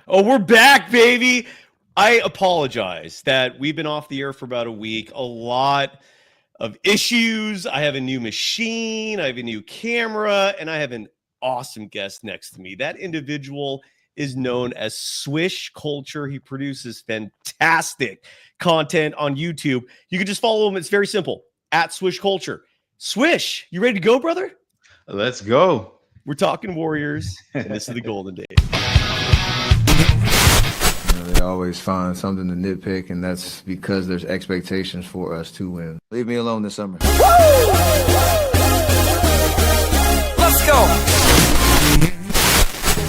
Oh, we're back, baby. I apologize that we've been off the air for about a week. A lot of issues. I have a new machine, I have a new camera, and I have an awesome guest next to me. That individual is known as Swish Culture. He produces fantastic content on YouTube. You can just follow him. It's very simple, at Swish Culture. Swish, you ready to go, brother? Let's go. We're talking Warriors, and this is the Golden Days. They always find something to nitpick, and that's because there's expectations for us to win. Leave me alone this summer. Let's go.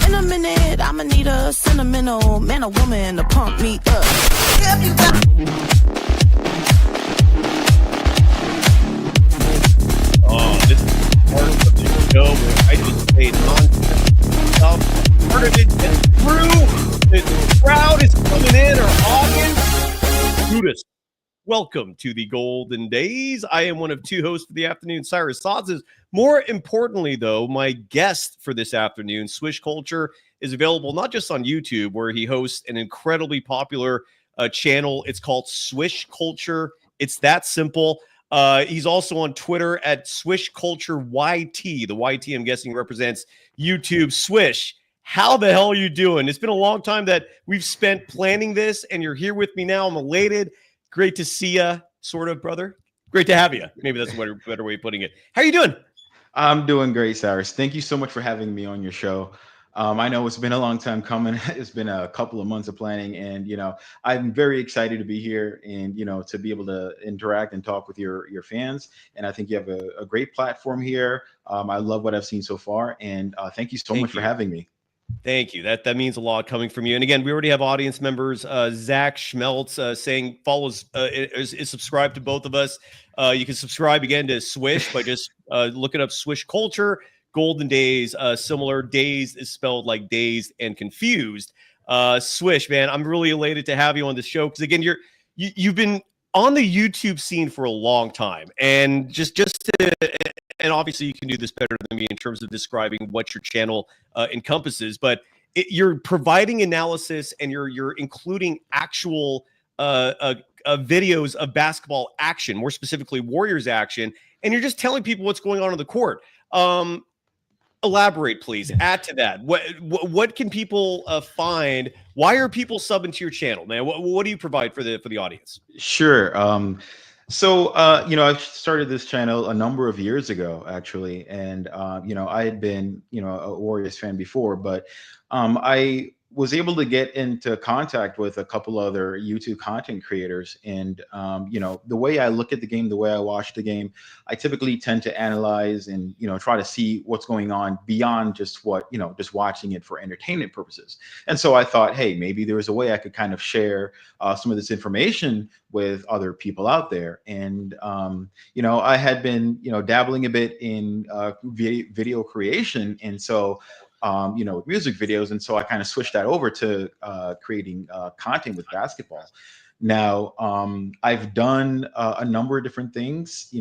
In a minute, I'ma need a sentimental man or woman to pump me up. Oh, this is part of the show where I just played nonsense. Part of it is through. The crowd is coming in, or audience. Judas, welcome to the Golden Days. I am one of two hosts for the afternoon, Cyrus Saatsaz. More importantly, though, my guest for this afternoon, Swish Culture, is available not just on YouTube, where he hosts an incredibly popular channel. It's called Swish Culture. It's that simple. He's also on Twitter at Swish Culture YT. The YT, I'm guessing, represents YouTube. Swish, how the hell are you doing? It's been a long time that we've spent planning this, and you're here with me now. I'm elated. Great to see you, sort of, brother. Great to have you. Maybe that's a better way of putting it. How are you doing? I'm doing great, Cyrus. Thank you so much for having me on your show. I know it's been a long time coming. It's been a couple of months of planning, and I'm very excited to be here and to be able to interact and talk with your fans. And I think you have a great platform here. I love what I've seen so far, and thank you so much for having me. Thank you. That means a lot coming from you. And again, we already have audience members. Zach Schmeltz saying follows is subscribed to both of us. You can subscribe again to Swish by just looking up Swish Culture. Golden Days, similar. Days is spelled like dazed and confused. Swish, man, I'm really elated to have you on the show because again, you've been on the YouTube scene for a long time, and just to. And obviously you can do this better than me in terms of describing what your channel encompasses, but you're providing analysis and you're including actual videos of basketball action, more specifically Warriors action, and you're just telling people what's going on the court. Elaborate, please. Add to that. What can people find? Why are people subbing to your channel, man? What do you provide for the audience? Sure. I started this channel a number of years ago, actually, and I had been a Warriors fan before, but I was able to get into contact with a couple other YouTube content creators, and the way I look at the game, the way I watch the game, I typically tend to analyze and try to see what's going on beyond just what just watching it for entertainment purposes. And so I thought, hey, maybe there was a way I could kind of share some of this information with other people out there. And I had been dabbling a bit in video creation, and so with music videos. And so I kind of switched that over to creating content with basketball. Now, I've done a number of different things,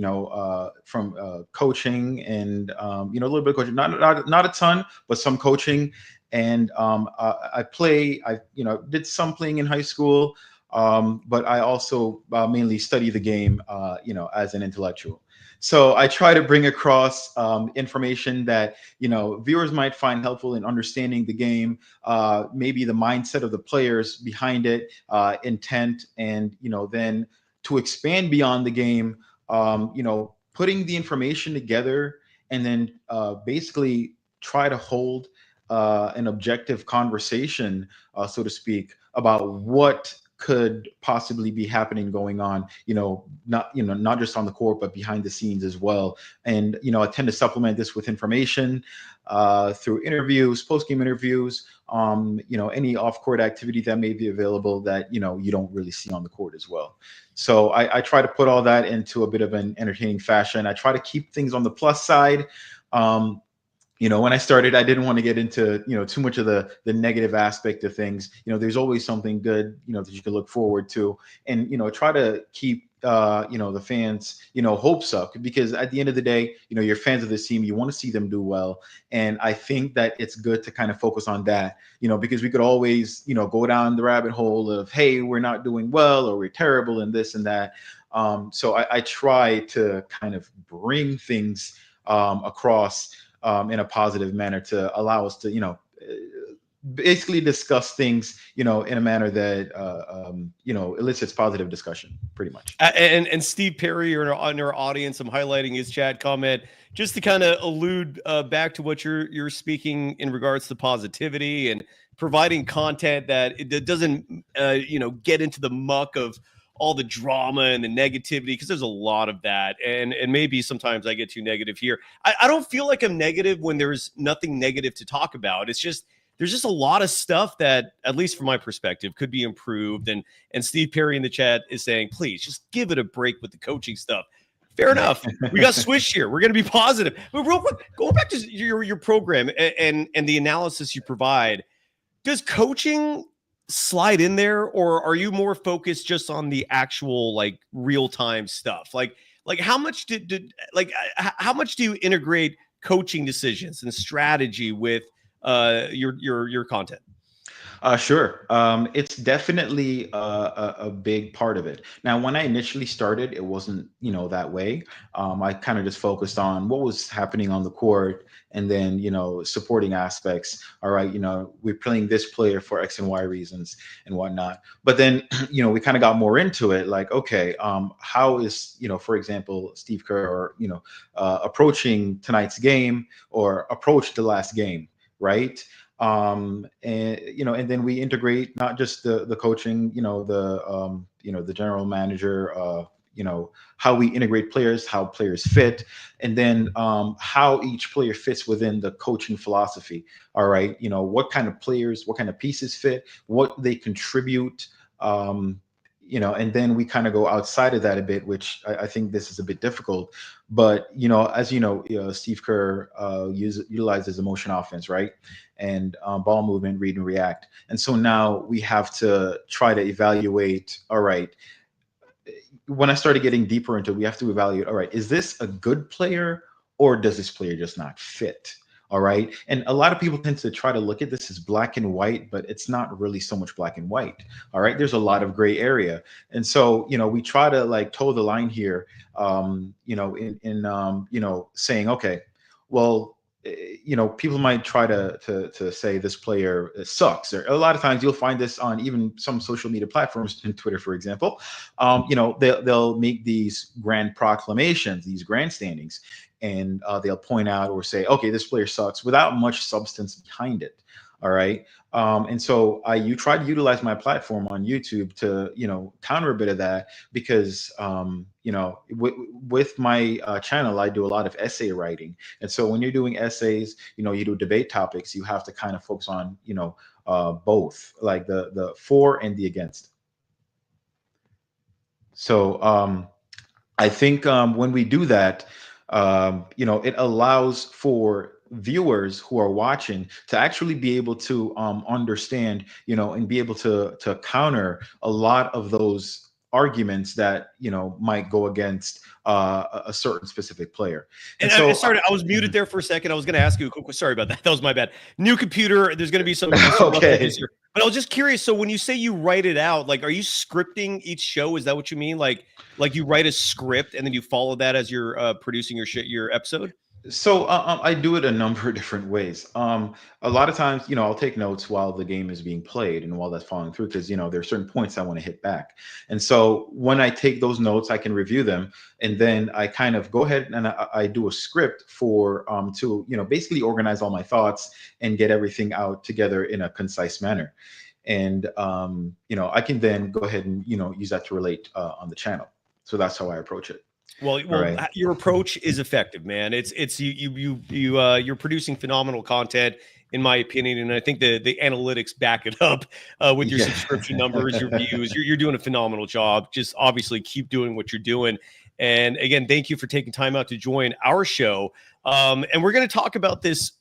from coaching and, a little bit of coaching, not a ton, but some coaching. And I did some playing in high school, but I also mainly study the game, as an intellectual. So I try to bring across information that viewers might find helpful in understanding the game, maybe the mindset of the players behind it, intent, and then to expand beyond the game, putting the information together and then basically try to hold an objective conversation, so to speak, about what could possibly be happening going on, not just on the court, but behind the scenes as well. And, I tend to supplement this with information through interviews, post-game interviews, any off-court activity that may be available that, you don't really see on the court as well. So I try to put all that into a bit of an entertaining fashion. I try to keep things on the plus side. when I started, I didn't want to get into, too much of the negative aspect of things. There's always something good, that you can look forward to, and, try to keep, the fans, hopes up, because at the end of the day, you're fans of this team, you want to see them do well. And I think that it's good to kind of focus on that, because we could always, go down the rabbit hole of, hey, we're not doing well, or we're terrible and this and that. So I try to kind of bring things across in a positive manner to allow us to, basically discuss things, in a manner that, elicits positive discussion, pretty much. And Steve Perry, on our audience, I'm highlighting his chat comment just to kind of allude back to what you're speaking in regards to positivity and providing content that it doesn't, get into the muck of all the drama and the negativity, because there's a lot of that. And maybe sometimes I get too negative here. I don't feel like I'm negative when there's nothing negative to talk about. It's just, there's just a lot of stuff that, at least from my perspective, could be improved. And Steve Perry in the chat is saying, please just give it a break with the coaching stuff. Fair enough. We got Swish here. We're going to be positive. But real quick, going back to your program and the analysis you provide, does coaching slide in there, or are you more focused just on the actual like real-time stuff? Like how much how much do you integrate coaching decisions and strategy with your content? Sure. It's definitely a big part of it. Now, when I initially started, it wasn't, that way. I kind of just focused on what was happening on the court, and then, supporting aspects. All right, we're playing this player for X and Y reasons and whatnot. But then, we kind of got more into it. Like, okay, how is, for example, Steve Kerr, or, approaching tonight's game, or approach the last game, right? And then we integrate not just the coaching, the general manager, how we integrate players, how players fit, and then how each player fits within the coaching philosophy. All right, what kind of players, what kind of pieces fit, what they contribute, and then we kind of go outside of that a bit, which I think this is a bit difficult. But, as Steve Kerr utilizes motion offense, right? And ball movement, read and react. And so now we have to try to evaluate, all right, when I started getting deeper into it, we have to evaluate, all right, is this a good player, or does this player just not fit? All right. And a lot of people tend to try to look at this as black and white, but it's not really so much black and white. All right. There's a lot of gray area. And so, we try to like toe the line here, in saying, okay, well, people might try to say this player sucks. Or a lot of times you'll find this on even some social media platforms, in Twitter, for example. They'll make these grand proclamations, these grandstandings, and they'll point out or say, okay, this player sucks, without much substance behind it. All right. And so you try to utilize my platform on YouTube to, counter a bit of that, because, with my channel, I do a lot of essay writing. And so when you're doing essays, you do debate topics, you have to kind of focus on, both, like the for and the against. So I think when we do that, it allows for viewers who are watching to actually be able to understand, and be able to counter a lot of those arguments that, might go against a certain specific player. And so, sorry, I was muted there for a second. I was going to ask you a quick. Sorry about that. That was my bad. New computer. There's going to be some. Okay. But I was just curious. So when you say you write it out, like, are you scripting each show? Is that what you mean? Like you write a script and then you follow that as you're producing your episode? So I do it a number of different ways. A lot of times, I'll take notes while the game is being played and while that's following through, because, there are certain points I want to hit back. And so when I take those notes, I can review them, and then I kind of go ahead and I do a script for to, basically organize all my thoughts and get everything out together in a concise manner. And, I can then go ahead and, use that to relate on the channel. So that's how I approach it. Well, right. Your approach is effective, man. It's you're producing phenomenal content, in my opinion, and I think the analytics back it up with your subscription numbers, your views. You're doing a phenomenal job. Just obviously keep doing what you're doing. And again, thank you for taking time out to join our show. And we're going to talk about this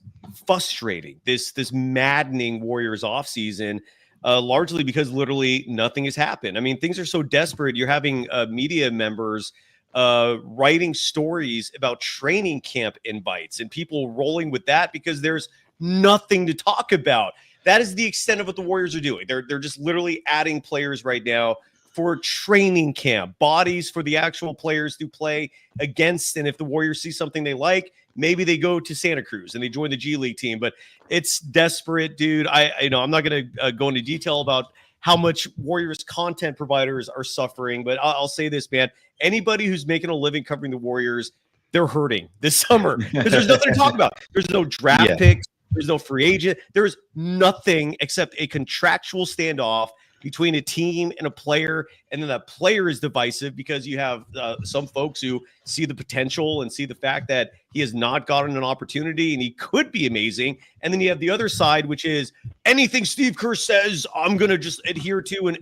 frustrating, this maddening Warriors offseason, largely because literally nothing has happened. I mean, things are so desperate. You're having media members writing stories about training camp invites and people rolling with that because there's nothing to talk about. That is the extent of what the Warriors are doing. They're just literally adding players right now for training camp, bodies for the actual players to play against. And if the Warriors see something they like, maybe they go to Santa Cruz and they join the G League team. But it's desperate, dude. I'm not going to go into detail about how much Warriors content providers are suffering, but I'll say this, man. Anybody who's making a living covering the Warriors, they're hurting this summer because there's nothing to talk about. There's no draft picks. There's no free agent. There's nothing except a contractual standoff between a team and a player. And then that player is divisive because you have some folks who see the potential and see the fact that he has not gotten an opportunity and he could be amazing. And then you have the other side, which is anything Steve Kerr says, I'm going to just adhere to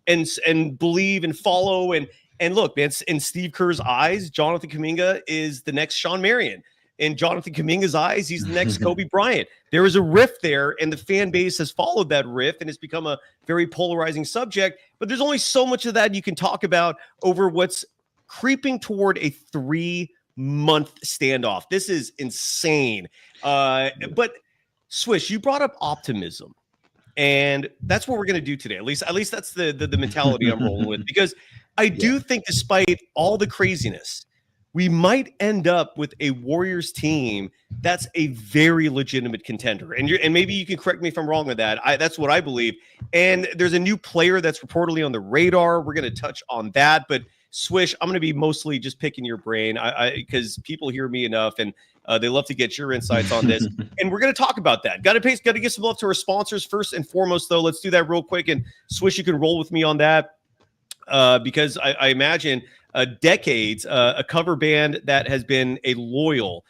and believe and follow. And look, man, in Steve Kerr's eyes, Jonathan Kuminga is the next Sean Marion. In Jonathan Kuminga's eyes, he's the next Kobe Bryant. There is a rift there, and the fan base has followed that rift, and it's become a very polarizing subject. But there's only so much of that you can talk about over what's creeping toward a 3-month standoff. This is insane. But Swish, you brought up optimism, and that's what we're going to do today. At least that's the mentality I'm rolling with, because I do think, despite all the craziness, we might end up with a Warriors team that's a very legitimate contender. And maybe you can correct me if I'm wrong with that. That's what I believe. And there's a new player that's reportedly on the radar. We're going to touch on that. But Swish, I'm going to be mostly just picking your brain because people hear me enough and they love to get your insights on this. And we're going to talk about that. Got to give some love to our sponsors first and foremost, though. Let's do that real quick. And Swish, you can roll with me on that because I imagine – decades, a cover band that has been a loyal,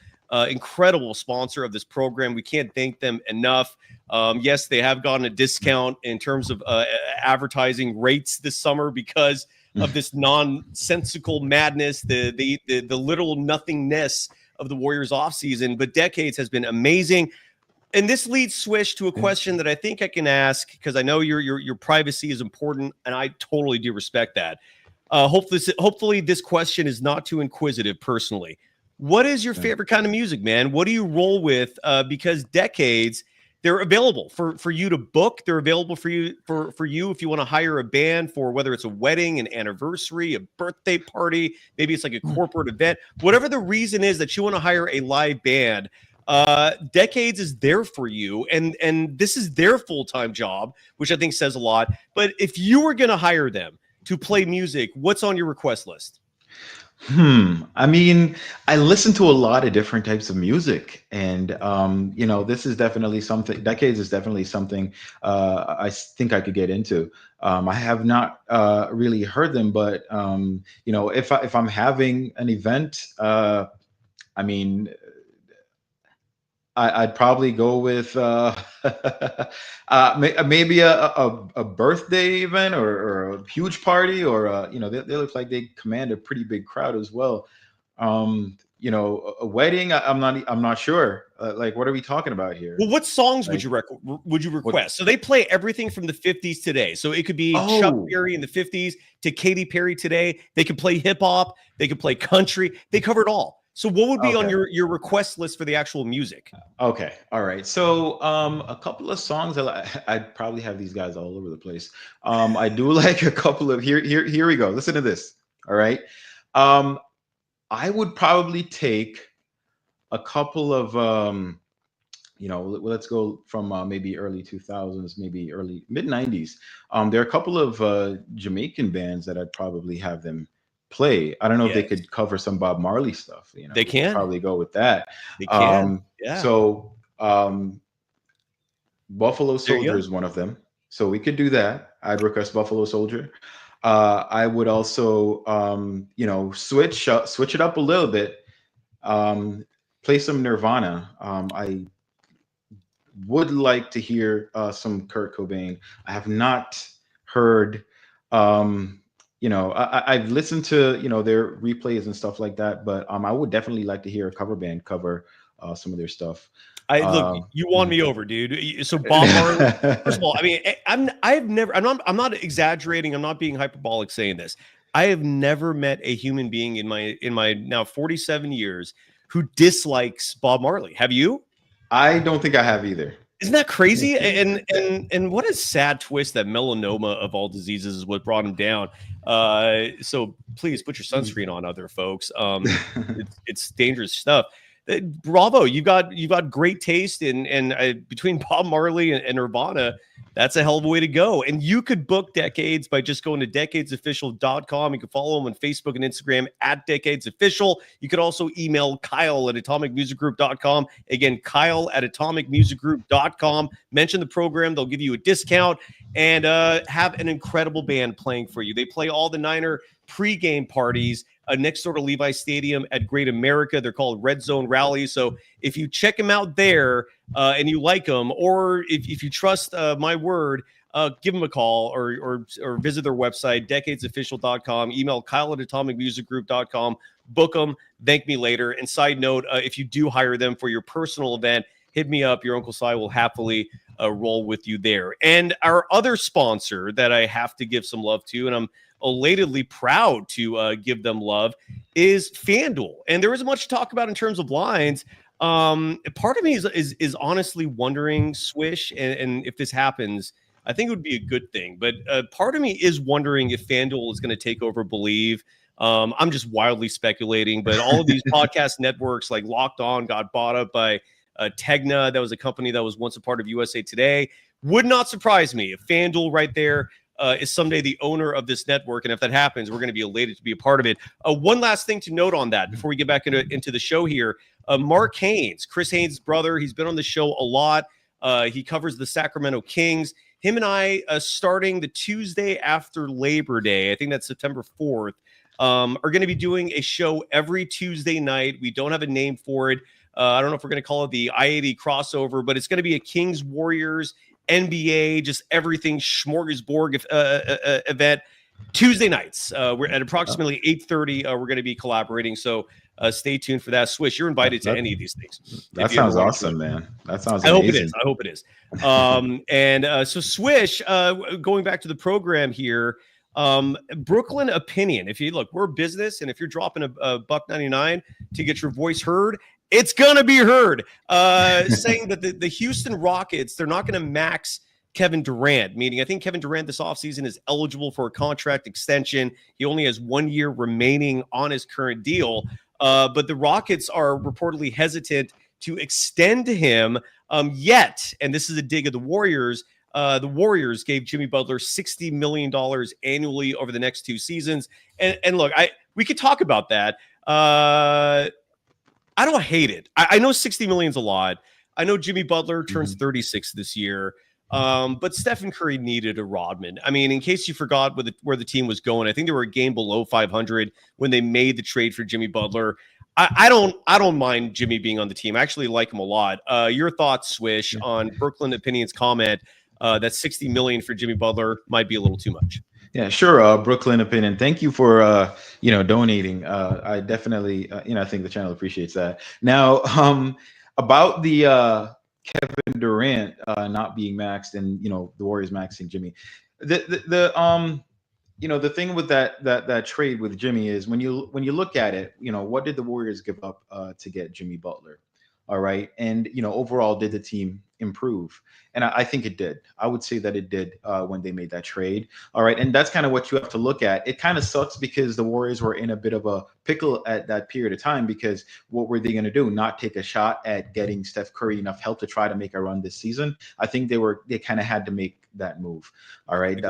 incredible sponsor of this program. We can't thank them enough. Yes, they have gotten a discount in terms of advertising rates this summer because of this nonsensical madness, the literal nothingness of the Warriors offseason. But decades has been amazing. And this leads, Swish, to a question that I think I can ask because I know your privacy is important, and I totally do respect that. Hopefully this question is not too inquisitive personally. What is your favorite kind of music, man? What do you roll with? Because decades, they're available for you to book. They're available for you if you want to hire a band for whether it's a wedding, an anniversary, a birthday party, maybe it's like a corporate event, whatever the reason is that you want to hire a live band. Decades is there for you, and this is their full-time job, which I think says a lot. But if you were going to hire them to play music, what's on your request list? I mean, I listen to a lot of different types of music, and this is definitely something. Decades is definitely something I think I could get into. I have not really heard them, but if I'm having an event, I mean, I'd probably go with maybe a birthday event or a huge party, or they look like they command a pretty big crowd as well. A wedding, I'm not sure. Like, what are we talking about here? Well, what songs would you request? So they play everything from the 50s today. So it could be Chuck Berry in the 50s to Katy Perry today. They could play hip hop. They could play country. They cover it all. So what would be on your request list for the actual music? Okay. All right. So a couple of songs. I'd probably have these guys all over the place. I do like a couple of here we go. Listen to this. All right. I would probably take a couple of let's go from maybe early 2000s, maybe early mid 90s. There are a couple of Jamaican bands that I'd probably have them play. I don't know if they could cover some Bob Marley stuff. They can probably go with that. They can. So Buffalo Soldier is one of them. So we could do that. I'd request Buffalo Soldier. I would also switch it up a little bit. Play some Nirvana. I would like to hear some Kurt Cobain. I have not heard I've listened to, their replays and stuff like that, but I would definitely like to hear a cover band cover some of their stuff. Look, you won me over, dude. So Bob Marley, first of all, I mean, I'm not exaggerating. I'm not being hyperbolic saying this. I have never met a human being in my now 47 years who dislikes Bob Marley. Have you? I don't think I have either. Isn't that crazy? And what a sad twist that melanoma of all diseases is what brought him down. So please put your sunscreen on, other folks. It's dangerous stuff. Bravo, you got great taste, and between Bob Marley and Nirvana, that's a hell of a way to go. And you could book Decades by just going to decadesofficial.com. You can follow them on Facebook and Instagram at decadesofficial. You could also email Kyle at atomicmusicgroup.com. Again, Kyle at atomicmusicgroup.com. Mention the program. They'll give you a discount and have an incredible band playing for you. They play all the Niner pregame parties next door to Levi Stadium at Great America. They're called Red Zone Rally. So if you check them out there and you like them, or if you trust my word, give them a call or visit their website, decadesofficial.com. Email Kyle at atomicmusicgroup.com. Book them. Thank me later. And side note, if you do hire them for your personal event, hit me up. Your Uncle Si will happily roll with you there. And our other sponsor that I have to give some love to, and I'm elatedly proud to give them love, is FanDuel. And there isn't much to talk about in terms of lines. Part of me is honestly wondering, Swish, and if this happens, I think it would be a good thing. But part of me is wondering if FanDuel is going to take over Believe. I'm just wildly speculating, but all of these podcast networks like Locked On got bought up by Tegna. That was a company that was once a part of USA Today. Would not surprise me if FanDuel right there is someday the owner of this network. And if that happens, we're going to be elated to be a part of it. One last thing to note on that before we get back into the show here. Mark Haynes, Chris Haynes' brother, he's been on the show a lot. He covers the Sacramento Kings. Him and I, starting the Tuesday after Labor Day, I think that's September 4th, are going to be doing a show every Tuesday night. We don't have a name for it. I don't know if we're going to call it the I-80 crossover, but it's going to be a Kings Warriors NBA, just everything smorgasbord event Tuesday nights. We're at approximately 8:30. We're going to be collaborating, so stay tuned for that. Swish, you're invited to any of these things. That sounds awesome, man. That sounds amazing. I hope it is. So Swish, going back to the program here, Brooklyn Opinion. If you look, we're a business, and if you're dropping a $1.99 to get your voice heard, it's gonna be heard. Saying that the Houston Rockets, they're not gonna max Kevin Durant, meaning I think Kevin Durant this offseason is eligible for a contract extension. He only has 1 year remaining on his current deal. But the Rockets are reportedly hesitant to extend him yet. And this is a dig of the Warriors. The Warriors gave Jimmy Butler $60 million annually over the next 2 seasons. And look, we could talk about that. I don't hate it. I know 60 million is a lot. I know Jimmy Butler turns 36 this year. But Stephen Curry needed a Rodman. I mean, in case you forgot where the team was going, I think they were a game below 500 when they made the trade for Jimmy Butler. I don't mind Jimmy being on the team. I actually like him a lot. Your thoughts, Swish, on Brooklyn Opinion's comment that 60 million for Jimmy Butler might be a little too much. Yeah, sure. Brooklyn Opinion. Thank you for, donating. I definitely, I think the channel appreciates that. Now, about the Kevin Durant not being maxed and, the Warriors maxing Jimmy. The thing with that trade with Jimmy is when you look at it, what did the Warriors give up to get Jimmy Butler? All right. And, overall, did the team improve? And I think it did. I would say that it did when they made that trade. All right. And that's kind of what you have to look at. It kind of sucks because the Warriors were in a bit of a pickle at that period of time, because what were they going to do? Not take a shot at getting Steph Curry enough help to try to make a run this season? I think they kind of had to make that move. All right.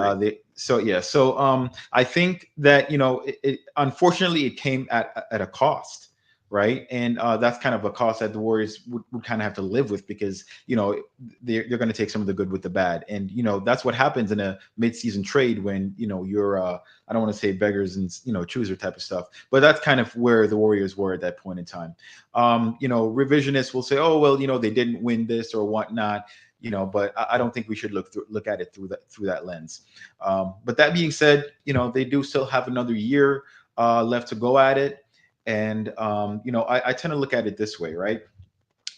So I think that, unfortunately, it came at a cost. Right. And that's kind of a cost that the Warriors would kind of have to live with, because, they're going to take some of the good with the bad. And, that's what happens in a midseason trade when, you're I don't want to say beggars and, chooser type of stuff. But that's kind of where the Warriors were at that point in time. Revisionists will say, oh, well, they didn't win this or whatnot. But I don't think we should look at it through that lens. But that being said, they do still have another year left to go at it. And, I tend to look at it this way, right?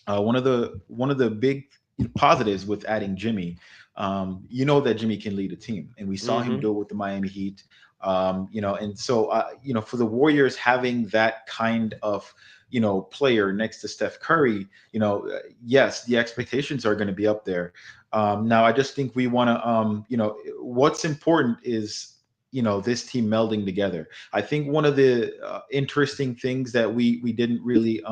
one of the big positives with adding Jimmy, that Jimmy can lead a team, and we saw him Mm-hmm. do it with the Miami Heat. And so for the Warriors having that kind of player next to Steph Curry, yes, the expectations are going to be up there. Now, I just think we want to, what's important is this team melding together. I think one of the interesting things that we didn't really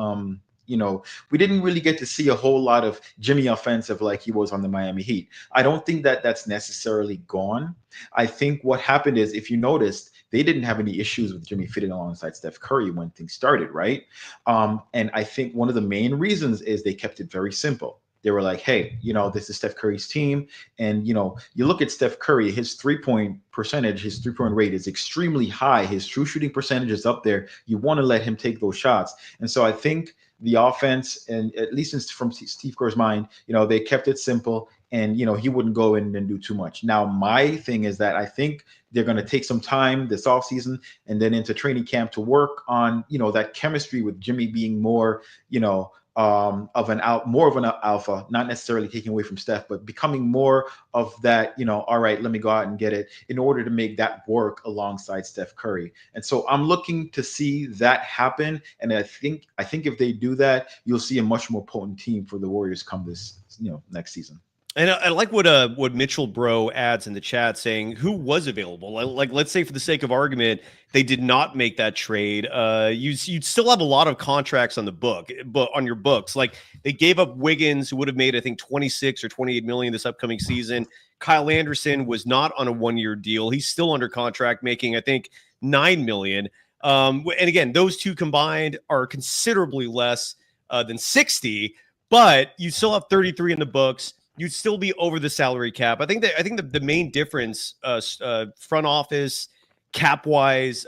we didn't really get to see a whole lot of Jimmy offensive like he was on the Miami Heat. I don't think that that's necessarily gone. I think what happened is, if you noticed, they didn't have any issues with Jimmy fitting alongside Steph Curry when things started, right? And I think one of the main reasons is they kept it very simple. They were like, hey, this is Steph Curry's team. And, you look at Steph Curry, his 3-point percentage, his 3-point rate is extremely high. His true shooting percentage is up there. You want to let him take those shots. And so I think the offense, and at least from Steve Kerr's mind, they kept it simple, and he wouldn't go in and do too much. Now, my thing is that I think they're going to take some time this offseason and then into training camp to work on that chemistry with Jimmy being more more of an alpha, not necessarily taking away from Steph, but becoming more of that, all right, let me go out and get it, in order to make that work alongside Steph Curry. And so I'm looking to see that happen. And I think if they do that, you'll see a much more potent team for the Warriors come this, next season. And I like what Mitchell Bro adds in the chat, saying who was available. Like, let's say for the sake of argument, they did not make that trade. You'd still have a lot of contracts on your books. Like, they gave up Wiggins, who would have made, I think, 26 or 28 million this upcoming season. Kyle Anderson was not on a 1-year deal. He's still under contract, making, I think, 9 million. And again, those two combined are considerably less than 60, but you still have 33 in the books. You'd still be over the salary cap. I think the main difference, front office, cap wise,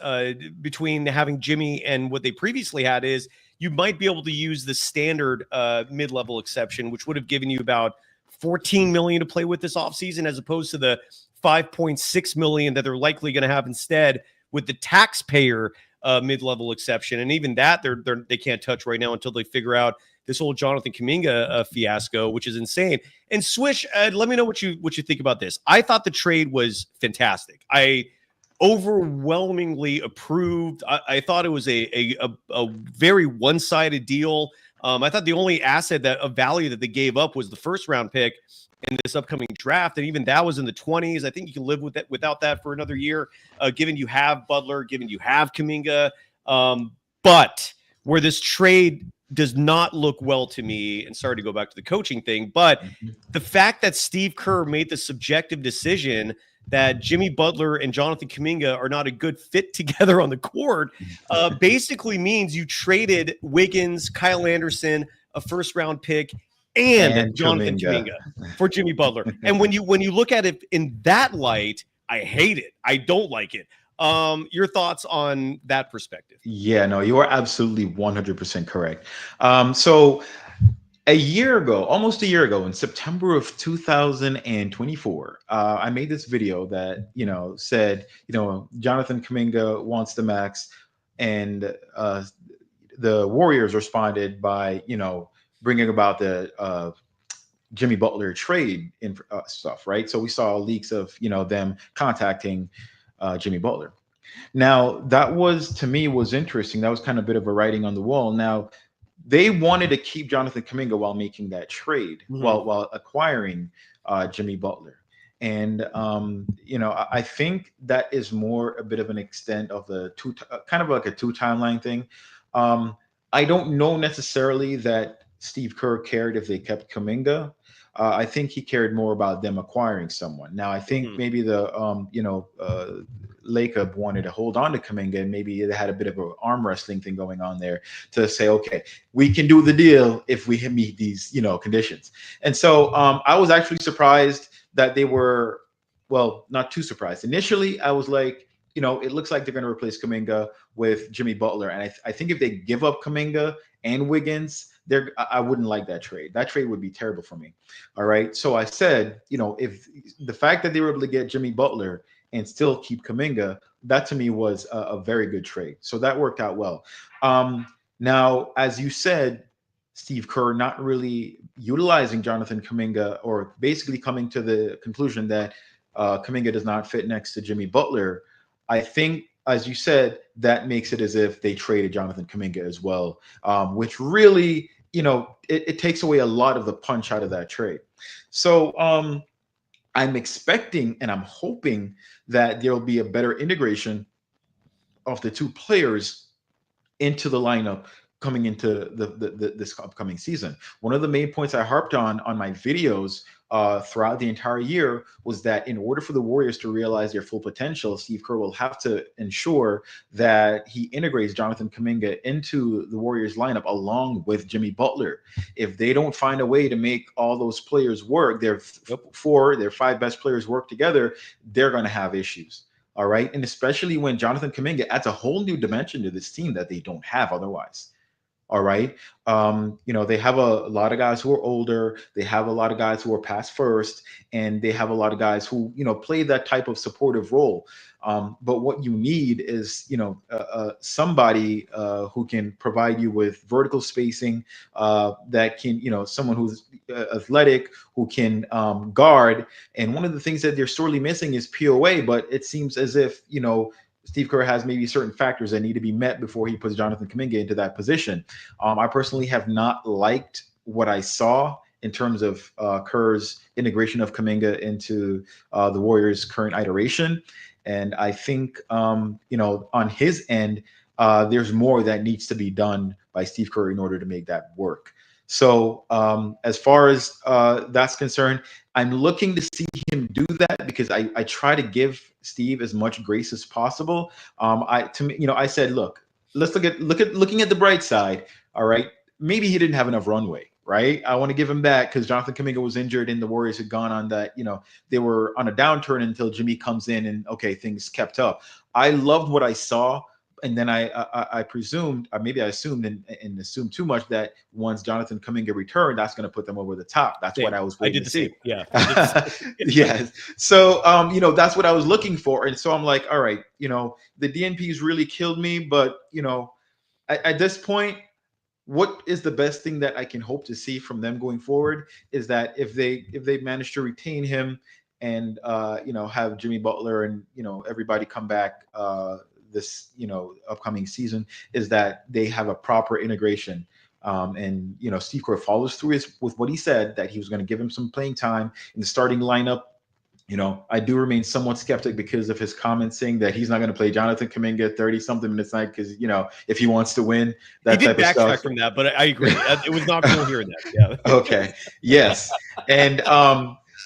between having Jimmy and what they previously had, is you might be able to use the standard mid-level exception, which would have given you about 14 million to play with this offseason, as opposed to the 5.6 million that they're likely going to have instead with the taxpayer mid-level exception. And even that they can't touch right now until they figure out this whole Jonathan Kuminga fiasco, which is insane. And Swish, let me know what you think about this. I thought the trade was fantastic. I overwhelmingly approved. I thought it was a very one-sided deal. I thought the only asset of value that they gave up was the first-round pick in this upcoming draft, and even that was in the 20s. I think you can live with that without that for another year, given you have Butler, given you have Kaminga. But where this trade does not look well to me, and sorry to go back to the coaching thing, but the fact that Steve Kerr made the subjective decision that Jimmy Butler and Jonathan Kuminga are not a good fit together on the court basically means you traded Wiggins, Kyle Anderson, a first-round pick, and Jonathan Kuminga for Jimmy Butler. And when you look at it in that light, I hate it. I don't like it. Your thoughts on that perspective? Yeah, no, you are absolutely 100% correct. So almost a year ago, in September of 2024, I made this video that, said, Jonathan Kuminga wants the max, and the Warriors responded by, bringing about the Jimmy Butler trade stuff, right? So we saw leaks of, them contacting Jimmy Butler. Now, that to me was interesting. That was kind of a bit of a writing on the wall. Now, they wanted to keep Jonathan Kuminga while making that trade, while acquiring Jimmy Butler. And, I think that is more a bit of an extent of the kind of like a 2 timeline thing. I don't know necessarily that Steve Kerr cared if they kept Kuminga. I think he cared more about them acquiring someone. Now, I think maybe the, Leob wanted to hold on to Kaminga, and maybe they had a bit of an arm wrestling thing going on there to say, okay, we can do the deal if we meet these, conditions. And so I was actually surprised that they were, well, not too surprised. Initially, I was like, it looks like they're going to replace Kaminga with Jimmy Butler. And I think if they give up Kaminga and Wiggins, I wouldn't like that trade. That trade would be terrible for me. All right. So I said, if the fact that they were able to get Jimmy Butler and still keep Kaminga, that to me was a very good trade. So that worked out well. Now, as you said, Steve Kerr not really utilizing Jonathan Kuminga, or basically coming to the conclusion that Kuminga does not fit next to Jimmy Butler, I think, as you said, that makes it as if they traded Jonathan Kuminga as well, which really, it takes away a lot of the punch out of that trade. So I'm expecting and I'm hoping that there'll be a better integration of the two players into the lineup coming into this upcoming season. One of the main points I harped on my videos throughout the entire year was that in order for the Warriors to realize their full potential, Steve Kerr will have to ensure that he integrates Jonathan Kuminga into the Warriors lineup along with Jimmy Butler. If they don't find a way to make all those players work, their 5 best players work together, they're going to have issues. All right. And especially when Jonathan Kuminga adds a whole new dimension to this team that they don't have otherwise. All right. They have a lot of guys who are older. They have a lot of guys who are past first, and they have a lot of guys who, play that type of supportive role. But what you need is, somebody who can provide you with vertical spacing, that can, someone who's athletic, who can guard. And one of the things that they're sorely missing is POA, but it seems as if, Steve Kerr has maybe certain factors that need to be met before he puts Jonathan Kuminga into that position. I personally have not liked what I saw in terms of Kerr's integration of Kuminga into the Warriors' current iteration. And I think, on his end, there's more that needs to be done by Steve Kerr in order to make that work. So as far as that's concerned, I'm looking to see him do that because I try to give Steve as much grace as possible. I said, look, let's looking at the bright side. All right, maybe he didn't have enough runway. Right, I want to give him that because Jonathan Kuminga was injured and the Warriors had gone on that. They were on a downturn until Jimmy comes in and things kept up. I loved what I saw. And then I presumed, or maybe I assumed and assumed too much, that once Jonathan Kuminga returned, that's going to put them over the top. That's what I was waiting to see. Yeah. Yes. So, that's what I was looking for. And so I'm like, all right, the DNPs really killed me. But, at this point, what is the best thing that I can hope to see from them going forward is that if they manage to retain him and, have Jimmy Butler and, everybody come back this upcoming season, is that they have a proper integration, and Steve Kerr follows through with what he said, that he was going to give him some playing time in the starting lineup. I do remain somewhat skeptic because of his comments saying that he's not going to play Jonathan Kuminga 30-something minutes night because if he wants to win, that he type did of stuff. backtrack from that, but I agree. It was not cool hearing that. Yeah. Okay. Yes. And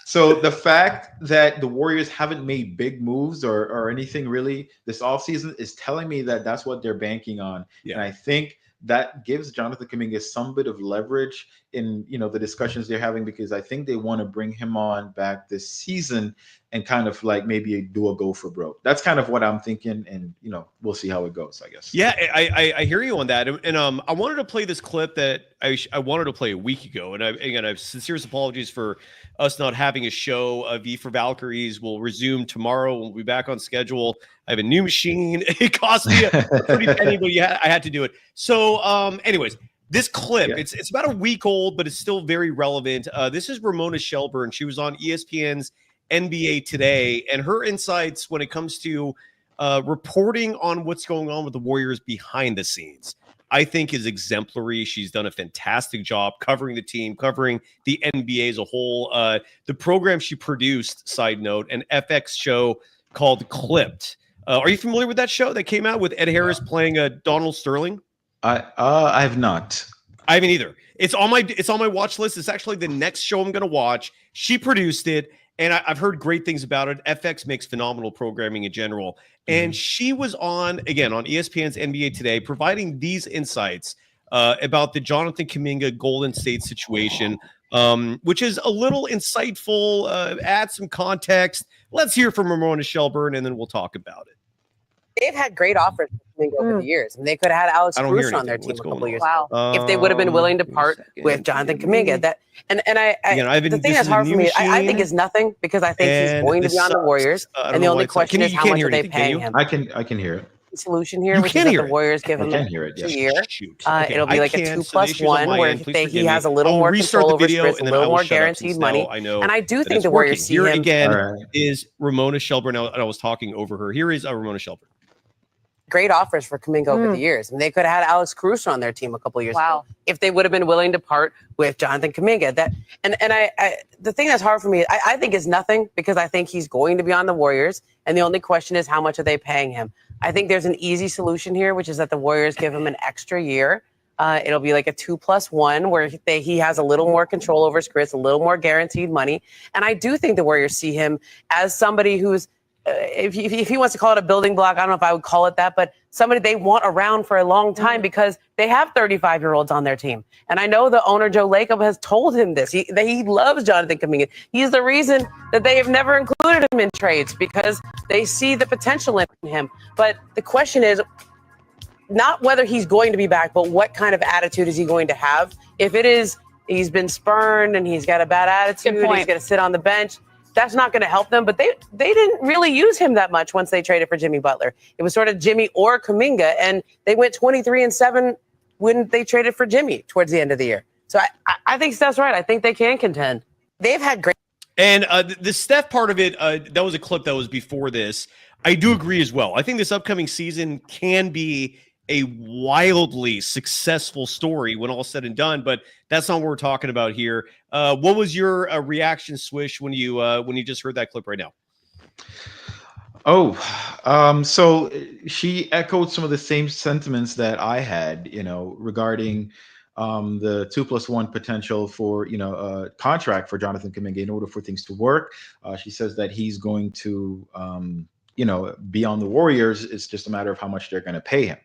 so the fact that the Warriors haven't made big moves or anything really this offseason is telling me that that's what they're banking on. Yeah. And I think that gives Jonathan Kuminga some bit of leverage in, the discussions they're having, because I think they want to bring him on back this season and kind of like maybe do a go for broke. That's kind of what I'm thinking. And, we'll see how it goes, I guess. Yeah, I hear you on that. And I wanted to play this clip that I wanted to play a week ago. And I have sincerest apologies for us not having a show. V for Valkyries will resume tomorrow. We'll be back on schedule. I have a new machine. It cost me a pretty penny, but I had to do it. So anyways, this clip, it's about a week old, but it's still very relevant. This is Ramona Shelburn. She was on ESPN's NBA Today, and her insights when it comes to reporting on what's going on with the Warriors behind the scenes, I think is exemplary. She's done a fantastic job covering the team, covering the NBA as a whole. The program she produced, side note, an FX show called Clipped. Are you familiar with that show that came out with Ed Harris playing Donald Sterling? I have not. I haven't either. It's on my watch list. It's actually the next show I'm going to watch. She produced it, and I've heard great things about it. FX makes phenomenal programming in general. And she was on ESPN's NBA Today, providing these insights about the Jonathan Kuminga Golden State situation, which is a little insightful, add some context. Let's hear from Ramona Shelburn, and then we'll talk about it. They've had great offers over the years, and they could have had Alex Caruso on their team a couple years ago. If they would have been willing to part with Jonathan Kuminga. The thing that's hard for me, I think is nothing, because I think he's going to be on the Warriors, and the only question is how much are they paying him? I can hear it. solution here, which is that the Warriors give him a year. Okay, it'll be like a 2+1 where he has a little more control over his wrist, a little more guaranteed money. And I do think the Warriors see here him. Again is Ramona Shelburn. And I was talking over her. Here is Ramona Shelburn. Great offers for Kuminga over the years. And they could have had Alex Caruso on their team a couple years ago if they would have been willing to part with Jonathan Kuminga. The thing that's hard for me, I think is nothing, because I think he's going to be on the Warriors. And the only question is, how much are they paying him? I think there's an easy solution here, which is that the Warriors give him an extra year. It'll be like a 2+1 where he has a little more control over his wrist, a little more guaranteed money. And I do think the Warriors see him as somebody who's, if he wants to call it a building block, I don't know if I would call it that, but somebody they want around for a long time, because they have 35-year-olds on their team. And I know the owner, Joe Leob, has told him this, that he loves Jonathan Kuminga. He's the reason that they have never included him in trades, because they see the potential in him. But the question is not whether he's going to be back, but what kind of attitude is he going to have? If it is, he's been spurned and he's got a bad attitude, he's going to sit on the bench, that's not going to help them. But they didn't really use him that much once they traded for Jimmy Butler. It was sort of Jimmy or Kuminga, and they went 23-7 when they traded for Jimmy towards the end of the year. So I think Steph's right. I think they can contend. They've had great. And the Steph part of it, that was a clip that was before this. I do agree as well. I think this upcoming season can be a wildly successful story when all said and done, but that's not what we're talking about here. What was your reaction, Swish, when you just heard that clip right now? So she echoed some of the same sentiments that I had, regarding the 2+1 potential for, a contract for Jonathan Kuminga in order for things to work. She says that he's going to, be on the Warriors. It's just a matter of how much they're going to pay him.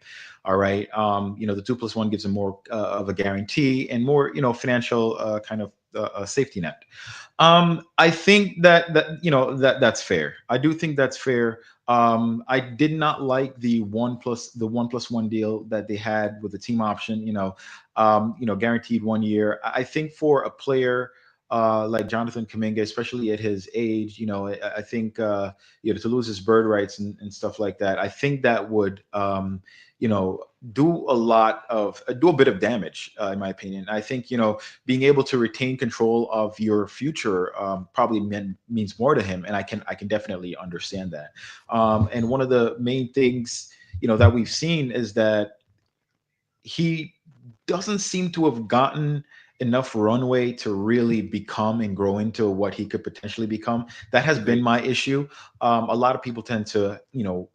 All right. The 2+1 gives him more of a guarantee and more, financial kind of safety net. I think that's fair. I do think that's fair. I did not like the 1+1 deal that they had with the team option, guaranteed 1 year. I think for a player like Jonathan Kuminga, especially at his age, I think, to lose his bird rights and stuff like that, I think that would, do a bit of damage, in my opinion. I think, being able to retain control of your future probably means more to him. And I can definitely understand that. And one of the main things, that we've seen is that he doesn't seem to have gotten enough runway to really become and grow into what he could potentially become. That has been my issue. A lot of people tend to,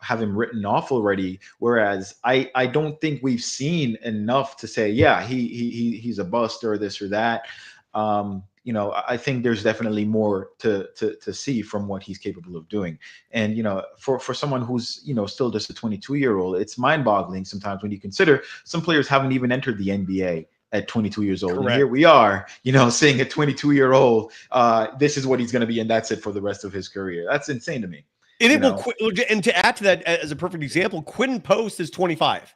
have him written off already, whereas I don't think we've seen enough to say, yeah, he's a bust or this or that. I think there's definitely more to see from what he's capable of doing. And, for someone who's, still just a 22-year-old, it's mind-boggling sometimes when you consider some players haven't even entered the NBA at 22 years old. And here we are, saying a 22-year-old, this is what he's going to be, and that's it for the rest of his career. That's insane to me. And to add to that, as a perfect example, Quinn Post is 25,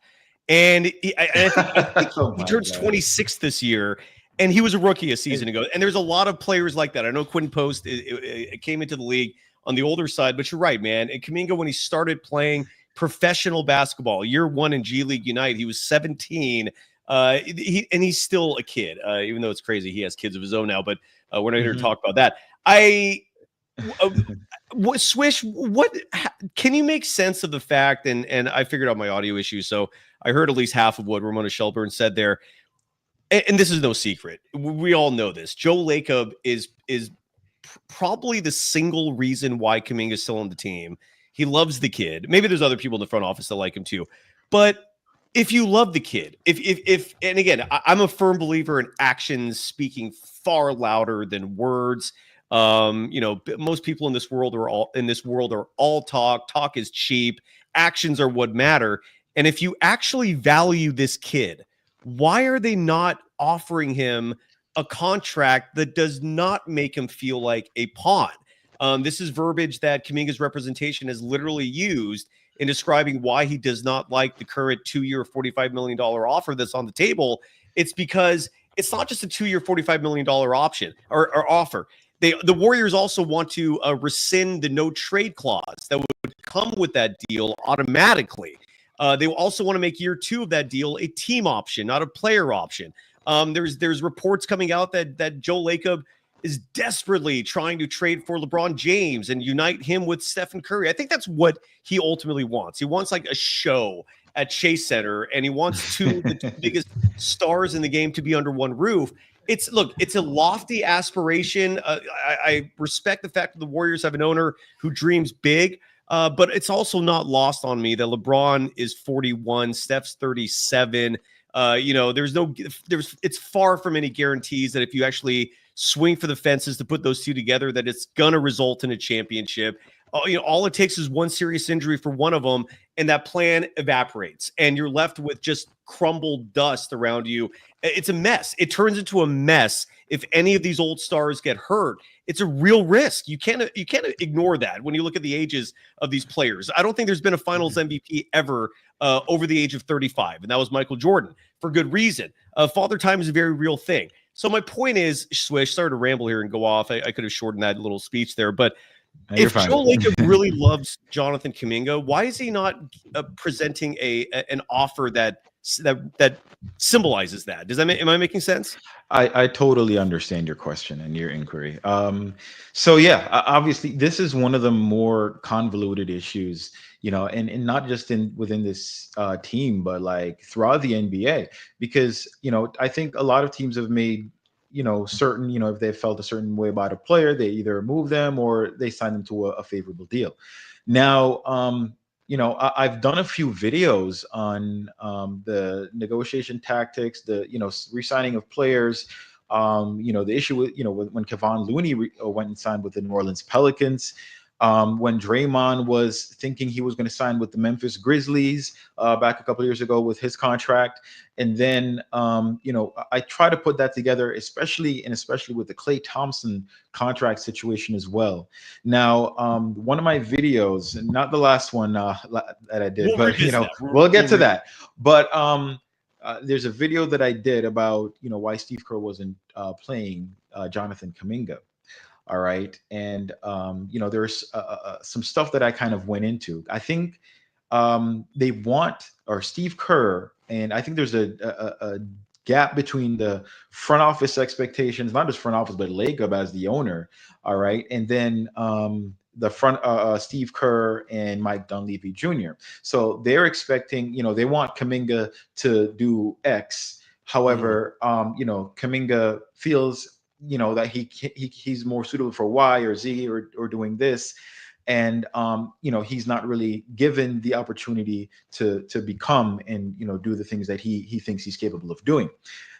and I think he turns 26 this year, and he was a rookie a season ago. And there's a lot of players like that. I know Quinn Post it came into the league on the older side, but you're right, man. And Kaminga, when he started playing professional basketball, year one in G League Unite, he was 17. He's still a kid, even though it's crazy. He has kids of his own now, but we're not here to talk about that. Swish, can you make sense of the fact, and I figured out my audio issue, so I heard at least half of what Ramona Shelburn said there, and this is no secret. We all know this. Joe Leob is probably the single reason why Kaminga is still on the team. He loves the kid. Maybe there's other people in the front office that like him too, but if you love the kid, if and again, I'm a firm believer in actions speaking far louder than words. Most people in this world are all talk. Talk is cheap. Actions are what matter. And if you actually value this kid, why are they not offering him a contract that does not make him feel like a pawn? This is verbiage that Kuminga's representation has literally used in describing why he does not like the current 2-year, $45 million offer that's on the table. It's because it's not just a 2-year, $45 million option or offer. The Warriors also want to rescind the no trade clause that would come with that deal automatically. They also want to make year 2 of that deal a team option, not a player option. There's reports coming out that Joe Leob is desperately trying to trade for LeBron James and unite him with Stephen Curry. I think that's what he ultimately wants. He wants like a show at Chase Center, and he wants the two biggest stars in the game to be under one roof. It's a lofty aspiration. I respect the fact that the Warriors have an owner who dreams big, but it's also not lost on me that LeBron is 41, Steph's 37. It's far from any guarantees that if you actually swing for the fences to put those two together, that it's going to result in a championship. All it takes is one serious injury for one of them, and that plan evaporates, and you're left with just crumbled dust around you. It's a mess. It turns into a mess if any of these old stars get hurt. It's a real risk. You can't ignore that when you look at the ages of these players. I don't think there's been a Finals MVP ever over the age of 35, and that was Michael Jordan for good reason. Father time is a very real thing. So my point is, Swish, sorry to ramble here and go off. I could have shortened that little speech there, but if Joe Leob really loves Jonathan Kuminga, why is he not presenting an offer that symbolizes that? Am I making sense? I totally understand your question and your inquiry. So yeah, obviously this is one of the more convoluted issues, and not just within this team, but like throughout the NBA, because I think a lot of teams have made certain, if they felt a certain way about a player, they either move them or they sign them to a favorable deal. Now, I've done a few videos on the negotiation tactics, the re-signing of players, the issue with when Kevon Looney went and signed with the New Orleans Pelicans, when Draymond was thinking he was going to sign with the Memphis Grizzlies back a couple of years ago with his contract, and then I try to put that together, especially with the Klay Thompson contract situation as well. Now, one of my videos, not the last one that I did, we'll get to that. But there's a video that I did about why Steve Kerr wasn't playing Jonathan Kuminga. All right. And, there's some stuff that I kind of went into. I think they want, or Steve Kerr, and I think there's a gap between the front office expectations, not just front office, but Leob as the owner. All right. And then the front, Steve Kerr and Mike Dunleavy Jr. So they're expecting, they want Kuminga to do X. However, Kuminga feels that he's more suitable for Y or Z or doing this, and he's not really given the opportunity to become and do the things that he thinks he's capable of doing.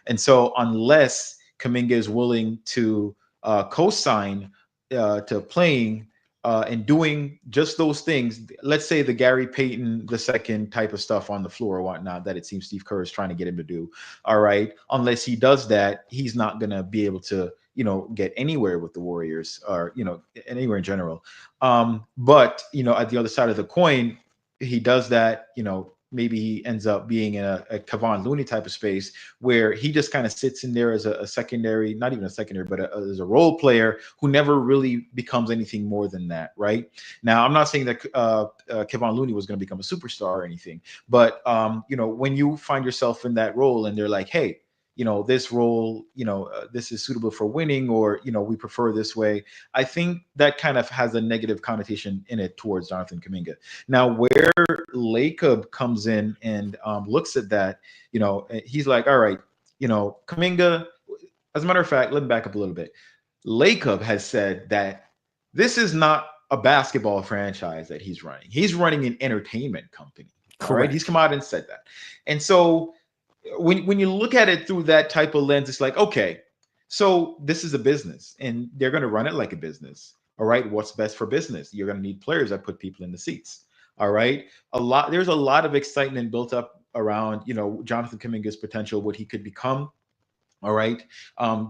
And so unless Kuminga is willing to co-sign to playing and doing just those things, let's say the Gary Payton II type of stuff on the floor or whatnot that it seems Steve Kerr is trying to get him to do. All right. Unless he does that, he's not going to be able to, get anywhere with the Warriors or, anywhere in general. But, at the other side of the coin, he does that, maybe he ends up being in a Kevon Looney type of space where he just kind of sits in there as a secondary, not even a secondary, but as a role player who never really becomes anything more than that, right? Now, I'm not saying that Kevon Looney was going to become a superstar or anything, but, when you find yourself in that role and they're like, hey, this role, this is suitable for winning, or, we prefer this way. I think that kind of has a negative connotation in it towards Jonathan Kuminga. Now, where Leob comes in and looks at that, he's like, all right, Kuminga, as a matter of fact, let me back up a little bit. Leob has said that this is not a basketball franchise that he's running. He's running an entertainment company. Correct. All right. He's come out and said that. And so when you look at it through that type of lens, it's like, okay, so this is a business and they're going to run it like a business. All right. What's best for business? You're going to need players that put people in the seats. All right. There's a lot of excitement built up around, Jonathan Kuminga's potential, what he could become. All right.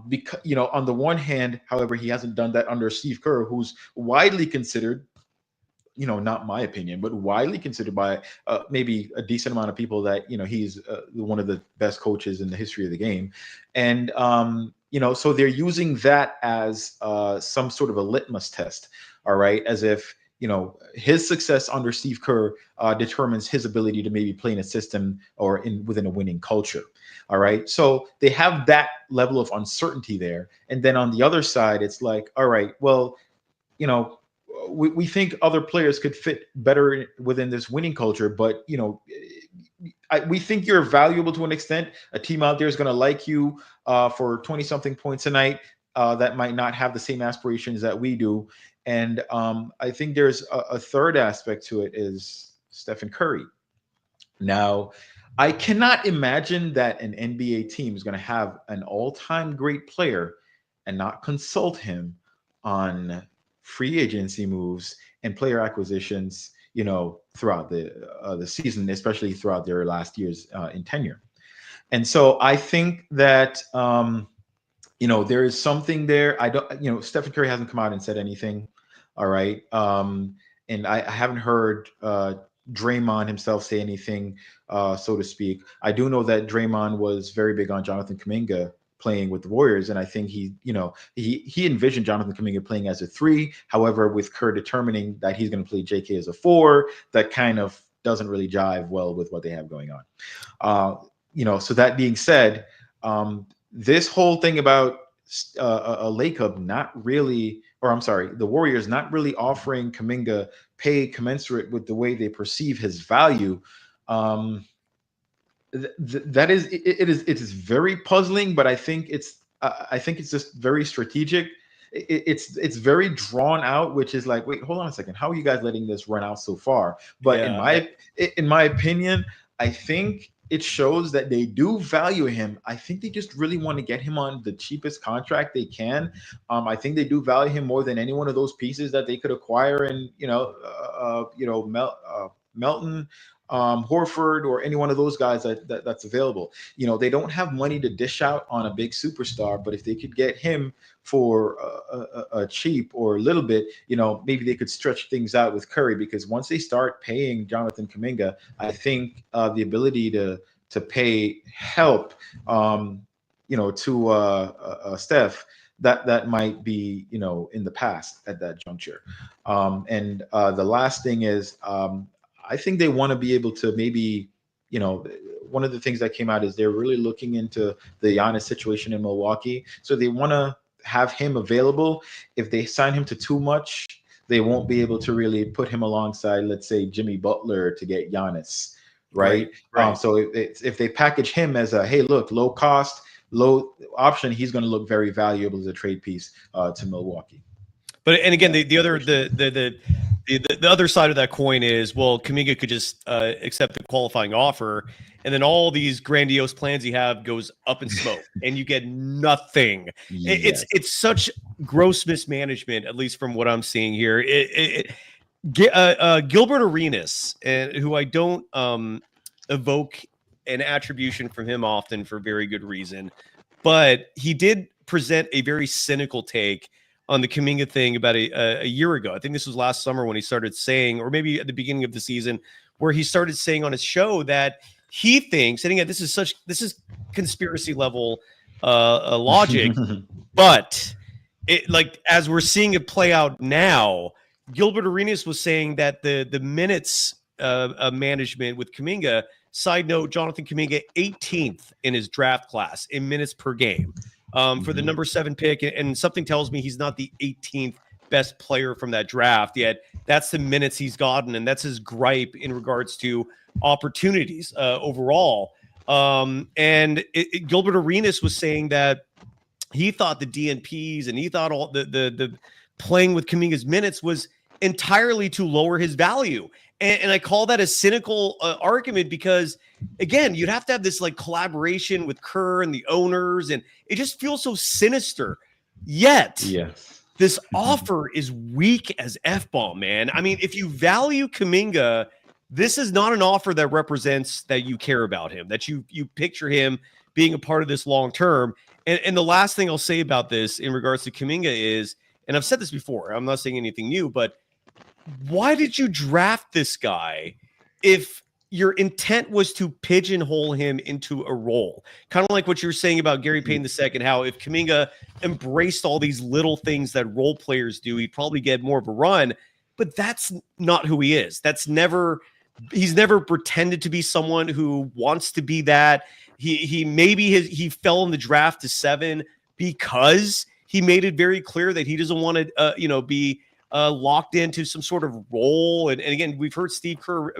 Because, on the one hand, however, he hasn't done that under Steve Kerr, who's widely considered, not my opinion, but widely considered by maybe a decent amount of people that, he's one of the best coaches in the history of the game. And, so they're using that as some sort of a litmus test. All right. As if, his success under Steve Kerr determines his ability to maybe play in a system or within a winning culture. All right. So they have that level of uncertainty there. And then on the other side, it's like, all right, well, we think other players could fit better within this winning culture, but we think you're valuable to an extent. A team out there is going to like you for 20 something points a night that might not have the same aspirations that we do. And I think there's a third aspect to it is Stephen Curry. Now, I cannot imagine that an NBA team is going to have an all-time great player and not consult him on free agency moves and player acquisitions, throughout the season, especially throughout their last years in tenure. And so I think that there is something there. I don't, Stephen Curry hasn't come out and said anything. All right. And I haven't heard Draymond himself say anything, so to speak. I do know that Draymond was very big on Jonathan Kuminga playing with the Warriors, and I think he envisioned Jonathan Kuminga playing as a 3. However, with Kerr determining that he's going to play JK as a 4, that kind of doesn't really jive well with what they have going on. So that being said, this whole thing about Leob the Warriors not really offering Kuminga pay commensurate with the way they perceive his value. It is very puzzling, but I think it's just very strategic. It's very drawn out, which is like, wait, hold on a second, how are you guys letting this run out so far? But in my opinion, I think it shows that they do value him. I think they just really want to get him on the cheapest contract they can. I think they do value him more than any one of those pieces that they could acquire, and Melton, Horford, or any one of those guys that's available. They don't have money to dish out on a big superstar, but if they could get him for a cheap or a little bit, maybe they could stretch things out with Curry, because once they start paying Jonathan Kuminga, I think the ability to pay help, to Steph, that might be, in the past at that juncture. And the last thing is, I think they want to be able to maybe, one of the things that came out is they're really looking into the Giannis situation in Milwaukee. So they want to have him available. If they sign him to too much, they won't be able to really put him alongside, let's say, Jimmy Butler to get Giannis, right? So if they package him as a, hey, look, low cost, low option, he's going to look very valuable as a trade piece to Milwaukee. And again, the other side of that coin is, well, Kaminga could just accept the qualifying offer, and then all these grandiose plans he have goes up in smoke, and you get nothing. Yes. It's such gross mismanagement, at least from what I'm seeing here. Gilbert Arenas, who I don't evoke an attribution from him often for very good reason, but he did present a very cynical take on the Kaminga thing about a year ago. I think this was last summer when he started saying, or maybe at the beginning of the season, where he started saying on his show that he thinks, and again, this is conspiracy level logic, but as we're seeing it play out now, Gilbert Arenas was saying that the minutes management with Kaminga, side note, Jonathan Kuminga 18th in his draft class in minutes per game. For the number 7 pick, and something tells me he's not the 18th best player from that draft yet. That's the minutes he's gotten, and that's his gripe in regards to opportunities overall. Gilbert Arenas was saying that he thought the DNPs and he thought all the playing with Kuminga's minutes was entirely to lower his value. And I call that a cynical argument because, again, you'd have to have this collaboration with Kerr and the owners, and it just feels so sinister. Yet, yes, this offer is weak as F-bomb, man. I mean, if you value Kaminga, this is not an offer that represents that you care about him, that you picture him being a part of this long term. And the last thing I'll say about this in regards to Kaminga is, and I've said this before, I'm not saying anything new, but why did you draft this guy if your intent was to pigeonhole him into a role? Kind of like what you were saying about Gary Payton II, how if Kaminga embraced all these little things that role players do, he'd probably get more of a run. but that's not who he is. He's never pretended to be someone who wants to be that. He fell in the draft to 7 because he made it very clear that he doesn't want to, be locked into some sort of role. And again, we've heard Steve Kerr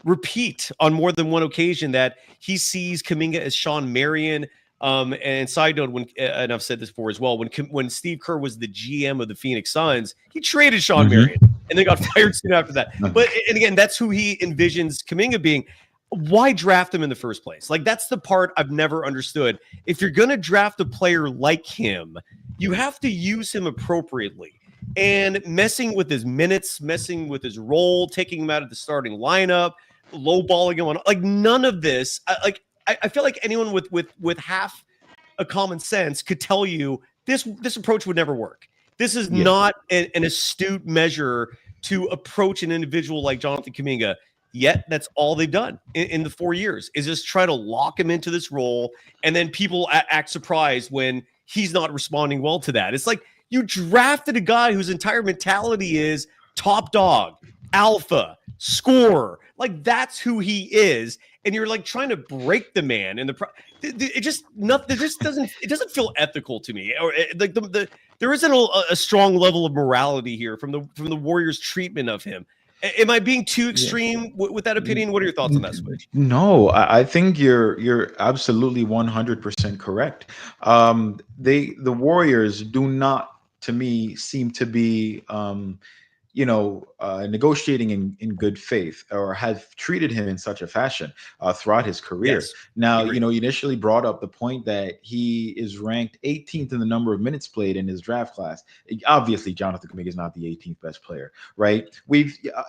repeat on more than one occasion that he sees Kuminga as Sean Marion. And side note, and I've said this before as well, when Steve Kerr was the GM of the Phoenix Suns, he traded Sean Marion and then got fired soon after that. But and again, that's who he envisions Kuminga being. Why draft him in the first place? Like, that's the part I've never understood. If you're going to draft a player like him, you have to use him appropriately. And messing with his minutes, messing with his role, taking him out of the starting lineup, lowballing him on, like, none of this. I feel like anyone with half a common sense could tell you this approach would never work. This is not an astute measure to approach an individual like Jonathan Kuminga. Yet that's all they've done in the 4 years, is just try to lock him into this role, and then people act surprised when he's not responding well to that. It's like you drafted a guy whose entire mentality is top dog, alpha, scorer. Like, that's who he is, and you're like trying to break the man. And it doesn't feel ethical to me. Or like there isn't a strong level of morality here from the Warriors' treatment of him. Am I being too extreme with that opinion? What are your thoughts on that, Swish? No, I think you're absolutely 100% correct. The Warriors do not, to me, seem to be negotiating in good faith, or have treated him in such a fashion throughout his career. Yes, now, you initially brought up the point that he is ranked 18th in the number of minutes played in his draft class. Obviously, Jonathan Kuminga is not the 18th best player, right?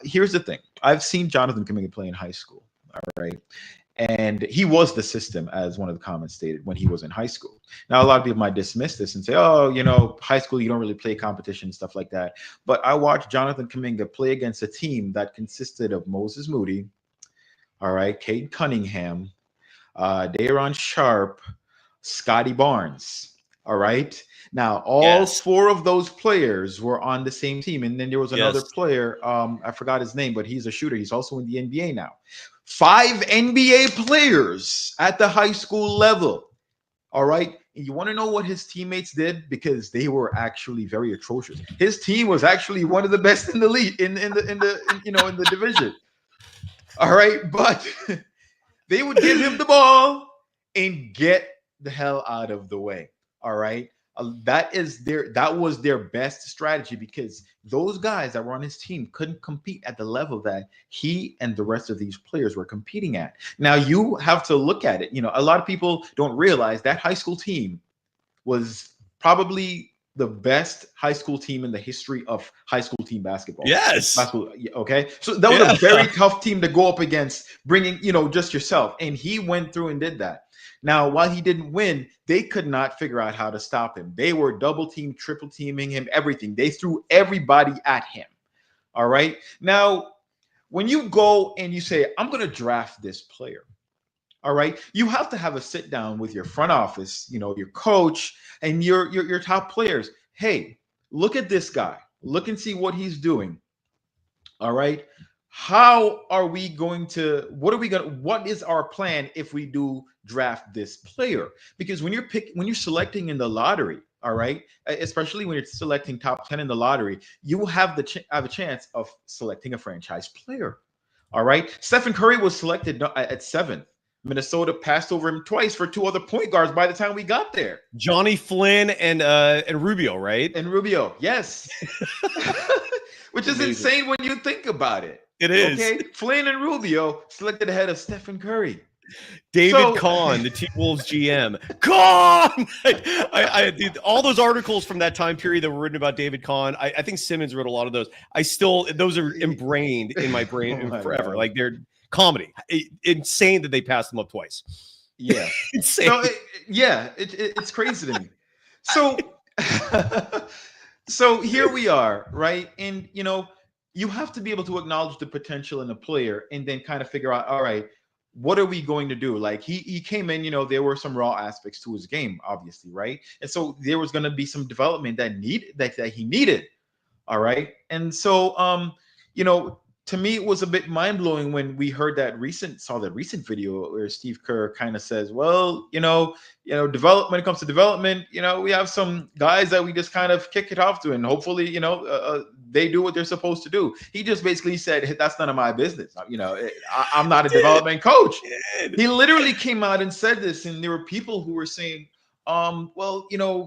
Here's the thing. I've seen Jonathan Kuminga play in high school, all right? And he was the system, as one of the comments stated, when he was in high school. Now, a lot of people might dismiss this and say, oh, high school, you don't really play competition and stuff like that. But I watched Jonathan Kuminga play against a team that consisted of Moses Moody, all right, Cade Cunningham, Day'Ron Sharp, Scotty Barnes, all right? Now, all 4 of those players were on the same team. And then there was another player, I forgot his name, but he's a shooter. He's also in the NBA now. 5 NBA players at the high school level. All right. And you want to know what his teammates did? Because they were actually very atrocious. His team was actually one of the best in the league, in the division. All right. But they would give him the ball and get the hell out of the way. All right. That was their best strategy, because those guys that were on his team couldn't compete at the level that he and the rest of these players were competing at. Now, you have to look at it. A lot of people don't realize that high school team was probably the best high school team in the history of high school team basketball. Yes. Okay. So that was a very tough team to go up against, bringing, just yourself. And he went through and did that. Now, while he didn't win, they could not figure out how to stop him. They were double team, triple teaming him, everything. They threw everybody at him. All right. Now, when you go and you say, I'm going to draft this player, all right, you have to have a sit down with your front office, your coach and your top players. Hey, look at this guy. Look and see what he's doing. All right. What is our plan if we do draft this player? Because when you're selecting in the lottery, all right, especially when you're selecting top 10 in the lottery, you have a chance of selecting a franchise player. All right. Stephen Curry was selected at 7th. Minnesota passed over him twice for 2 other point guards by the time we got there. Johnny Flynn and Rubio, right? And Rubio, yes. Which is insane when you think about it. It is. Okay, Flynn and Rubio selected ahead of Stephen Curry. David Kahn, the T-Wolves GM. Kahn! All those articles from that time period that were written about David Kahn, I think Simmons wrote a lot of those. Those are ingrained in my brain forever. God. Like, they're comedy. Insane that they passed them up twice. Yeah. Insane. So, it's crazy to me. So, so here we are, right? And, you have to be able to acknowledge the potential in a player and then kind of figure out, all right, what are we going to do? Like, he came in, there were some raw aspects to his game, obviously, right? And so there was going to be some development that he needed. All right. And so, to me, it was a bit mind blowing when we heard that recent video where Steve Kerr kind of says, well, when it comes to development, we have some guys that we just kind of kick it off to, and hopefully, they do what they're supposed to do. He just basically said, that's none of my business. I'm not a development coach. He literally came out and said this, and there were people who were saying,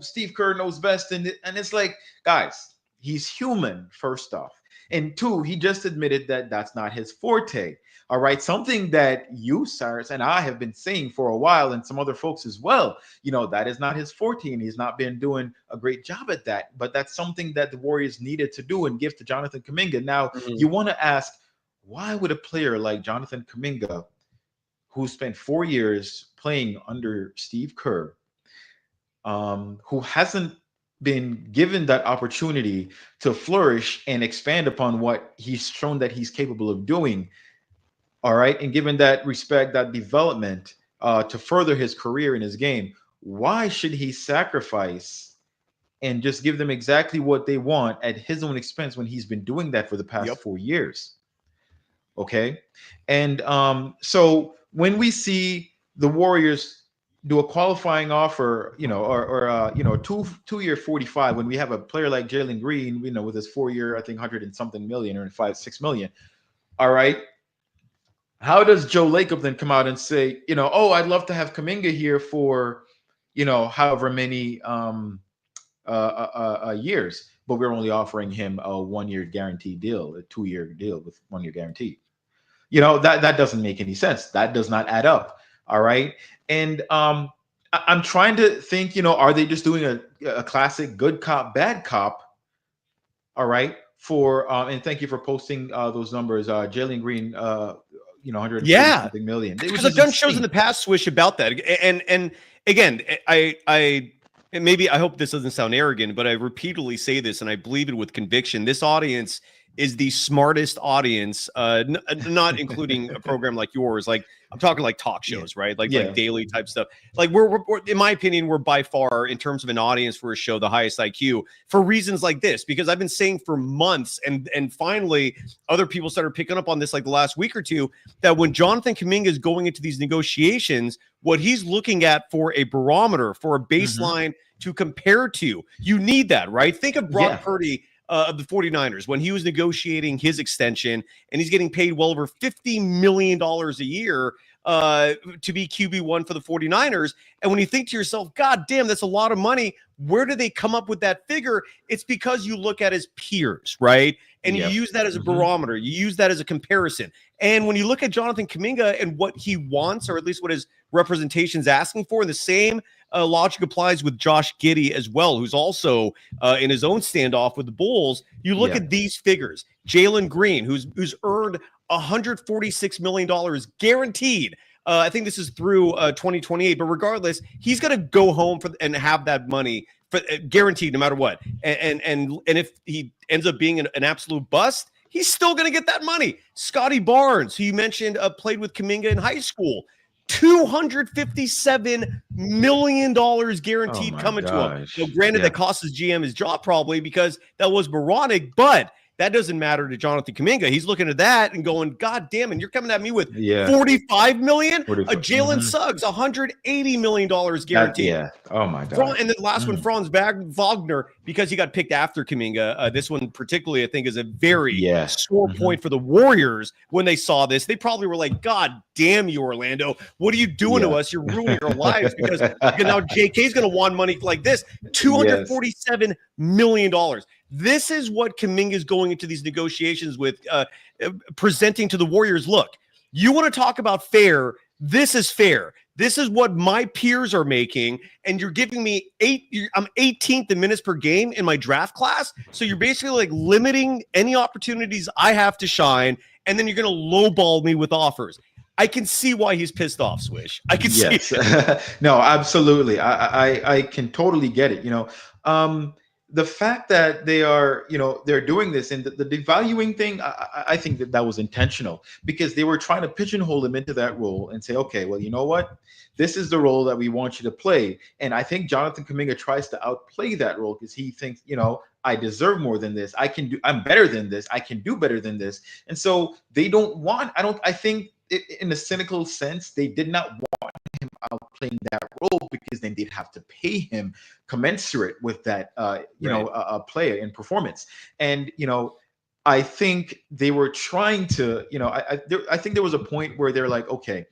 Steve Kerr knows best. And it's like, guys, he's human, first off. And two, he just admitted that that's not his forte. All right. Something that you, Cyrus, and I have been saying for a while, and some other folks as well, that is not his forte, and he's not been doing a great job at that. But that's something that the Warriors needed to do and give to Jonathan Kuminga. Now, you want to ask, why would a player like Jonathan Kuminga, who spent 4 years playing under Steve Kerr, who hasn't been given that opportunity to flourish and expand upon what he's shown that he's capable of doing, all right, and given that respect, that development to further his career in his game, why should he sacrifice and just give them exactly what they want at his own expense when he's been doing that for the past 4 years? Okay. And so when we see the Warriors do a qualifying offer, two-year 45, when we have a player like Jalen Green, with his 4 year, I think 100 and something million or 6 million. All right. How does Joe Lacob then come out and say, I'd love to have Kaminga here for, however many years, but we're only offering him a 1 year guaranteed deal, a 2 year deal with 1 year guarantee. That doesn't make any sense. That does not add up. All right. And I'm trying to think, are they just doing a classic good cop, bad cop? All right. And thank you for posting those numbers. Jalen Green, 100 million. Because I've done shows in the past, Swish, about that. And again, I hope this doesn't sound arrogant, but I repeatedly say this, and I believe it with conviction. This audience is the smartest audience, not including a program like yours. Like, I'm talking like talk shows, right? Like daily type stuff. Like we're, in my opinion, we're by far, in terms of an audience for a show, the highest IQ for reasons like this, because I've been saying for months, and finally other people started picking up on this like the last week or two, that when Jonathan Kuminga is going into these negotiations, what he's looking at for a barometer, for a baseline to compare to, you need that, right? Think of Brock Purdy of the 49ers when he was negotiating his extension, and he's getting paid well over $50 million a year to be QB1 for the 49ers. And when you think to yourself, God damn, that's a lot of money. Where do they come up with that figure? It's because you look at his peers, right? And you use that as a barometer. You use that as a comparison. And when you look at Jonathan Kuminga and what he wants, or at least what his representation is asking for, the same logic applies with Josh Giddey as well, who's also in his own standoff with the Bulls. You look at these figures. Jalen Green, who's earned $146 million guaranteed. I think this is through 2028, but regardless, he's going to go home and have that money guaranteed no matter what. And if he ends up being an absolute bust, he's still going to get that money. Scotty Barnes, who you mentioned played with Kaminga in high school, $257 million guaranteed coming to him. So granted, that cost his GM his job probably, because that was moronic, but that doesn't matter to Jonathan Kuminga. He's looking at that and going, God damn, and you're coming at me with $45 million? Jalen Suggs, $180 million guaranteed. Oh my God. And the last one, Franz Wagner, because he got picked after Kaminga. This one particularly, I think, is a very sore point for the Warriors. When they saw this, they probably were like, God damn you, Orlando. What are you doing to us? You're ruining our lives, because now JK's going to want money like this. $247 million. This is what Kaminga is going into these negotiations with, presenting to the Warriors. Look, you want to talk about fair. This is fair. This is what my peers are making, and you're giving me I'm 18th in minutes per game in my draft class. So you're basically like limiting any opportunities I have to shine, and then you're going to lowball me with offers. I can see why he's pissed off, Swish. I can see it. No, absolutely. I can totally get it. The fact that they are, they're doing this, and the devaluing thing, I think that was intentional, because they were trying to pigeonhole him into that role and say, okay, well, you know what? This is the role that we want you to play. And I think Jonathan Kuminga tries to outplay that role, because he thinks, I deserve more than this. I'm better than this. I can do better than this. And so they don't want, I think in a cynical sense, they did not want him out playing that role because then they'd have to pay him commensurate with that, player in performance. And, I think they were trying to, I think there was a point where they're like, okay,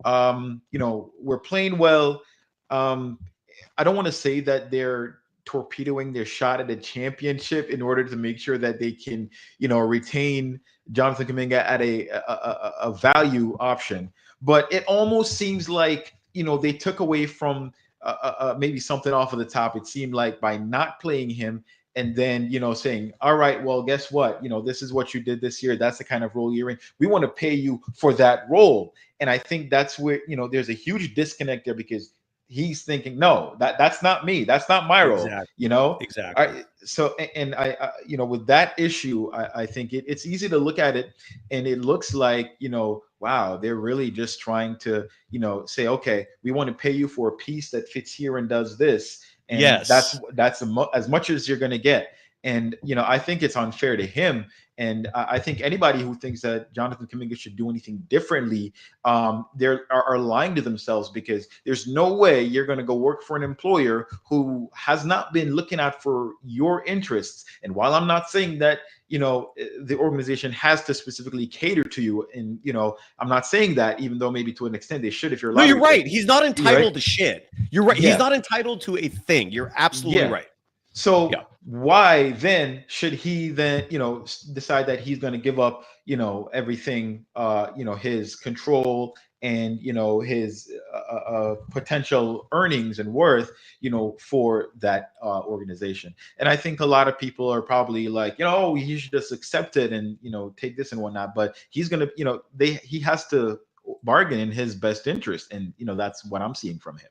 we're playing well. I don't want to say that they're torpedoing their shot at the championship in order to make sure that they can, retain Jonathan Kuminga at a value option. But it almost seems like, they took away from maybe something off of the top. It seemed like by not playing him and then, saying, all right, well, guess what? This is what you did this year. That's the kind of role you're in. We want to pay you for that role. And I think that's where, there's a huge disconnect there because he's thinking, no, that's not me. That's not my role. Exactly. So, and I with that issue, I think it's easy to look at it and it looks like, wow, they're really just trying to, say, okay, we want to pay you for a piece that fits here and does this. And that's as much as you're going to get. And, I think it's unfair to him. And I think anybody who thinks that Jonathan Kuminga should do anything differently, they are lying to themselves because there's no way you're going to go work for an employer who has not been looking out for your interests. And while I'm not saying that, the organization has to specifically cater to you, and, I'm not saying that, even though maybe to an extent they should if you're No, you're right. He's not entitled to shit. You're right. Yeah. He's not entitled to a thing. You're absolutely right. So why then should he then, decide that he's going to give up, everything, his control and, his potential earnings and worth, for that organization. And I think a lot of people are probably like, he should just accept it and, take this and whatnot. But he's going to, he has to bargain in his best interest. And, that's what I'm seeing from him.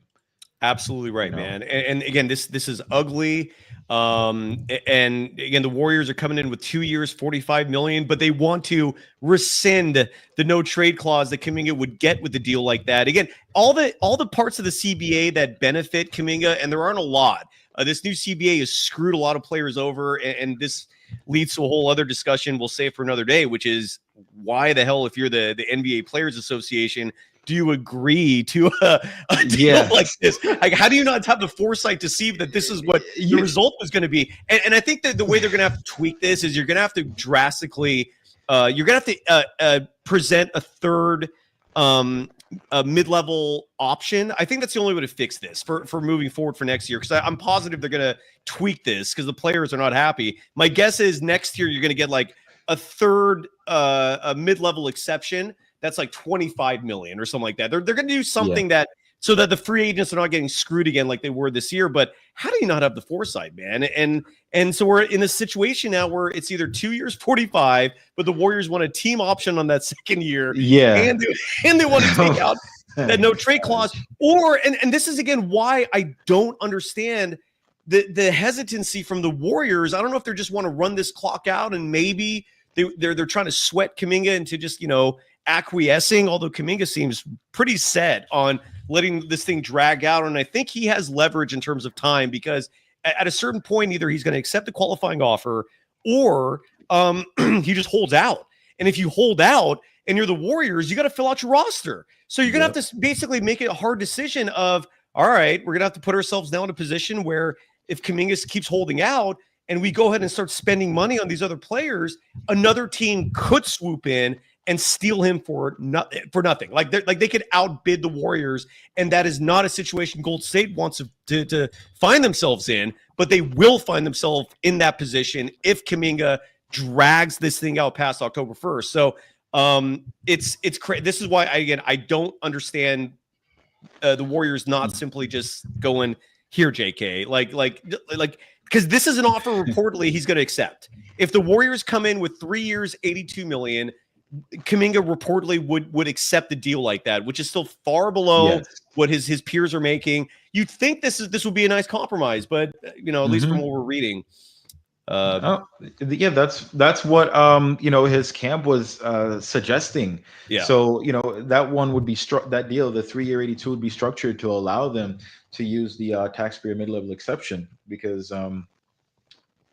Absolutely right, man. And again, this is ugly. And again, the Warriors are coming in with 2 years, $45 million, but they want to rescind the no trade clause that Kuminga would get with a deal like that. Again, all the parts of the CBA that benefit Kuminga, and there aren't a lot. This new CBA has screwed a lot of players over, and this leads to a whole other discussion we'll save for another day, which is why the hell, if you're the NBA Players Association, do you agree to a deal like this? Like, how do you not have the foresight to see that this is what the result was going to be? And I think that the way they're going to have to tweak this is you're going to have to drastically, you're going to have to present a third mid-level option. I think that's the only way to fix this for moving forward for next year, because I'm positive they're going to tweak this because the players are not happy. My guess is next year you're going to get like a third a mid-level exception. That's like 25 million or something like that. They're going to do something that so that the free agents are not getting screwed again like they were this year. But how do you not have the foresight, man? And so we're in a situation now where it's either 2 years, 45, but the Warriors want a team option on that second year. And they want to take out that no trade clause. Or and this is again why I don't understand the hesitancy from the Warriors. I don't know if they just want to run this clock out and maybe they're trying to sweat Kuminga into just acquiescing, although Kaminga seems pretty set on letting this thing drag out. And I think he has leverage in terms of time, because at a certain point, either he's going to accept the qualifying offer or he just holds out. And if you hold out and you're the Warriors, you got to fill out your roster. So you're going to have to basically make it a hard decision of, all right, we're going to have to put ourselves now in a position where if Kuminga keeps holding out and we go ahead and start spending money on these other players, another team could swoop in and steal him for nothing. Like they could outbid the Warriors, and that is not a situation Golden State wants to find themselves in, but they will find themselves in that position if Kuminga drags this thing out past October 1st. So it's crazy. This is why I don't understand the Warriors not simply just going here, JK, like because this is an offer reportedly he's going to accept. If the Warriors come in with 3 years, $82 million, Kuminga reportedly would accept a deal like that, which is still far below what his peers are making. You'd think this would be a nice compromise, but at least from what we're reading. That's what his camp was suggesting. So that one would be that deal, the 3 year 82 would be structured to allow them to use the taxpayer mid-level exception, because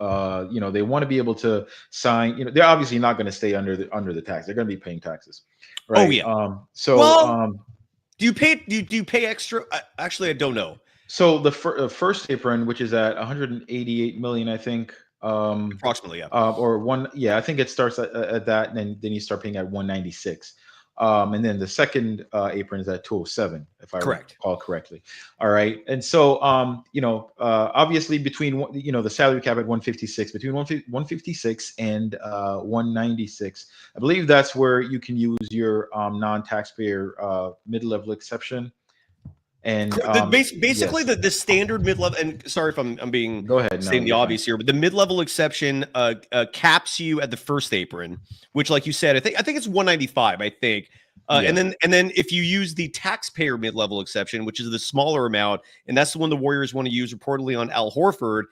They want to be able to sign. They're obviously not going to stay under the tax. They're going to be paying taxes, right? Oh yeah. Do you pay extra? Actually, I don't know. So the first apron, which is at 188 million, I think. Approximately, yeah. I think it starts at that, and then you start paying at 196. And then the second apron is at 207, if I recall correctly. All right. And so, obviously between, the salary cap at 156, between 156 and 196, I believe that's where you can use your non-taxpayer mid-level exception. And basically the standard mid-level, and sorry if I'm being saying the obvious here, but the mid-level exception caps you at the first apron, which, like you said, I think it's 195, I think. And then if you use the taxpayer mid-level exception, which is the smaller amount, and that's the one the Warriors want to use reportedly on Al Horford,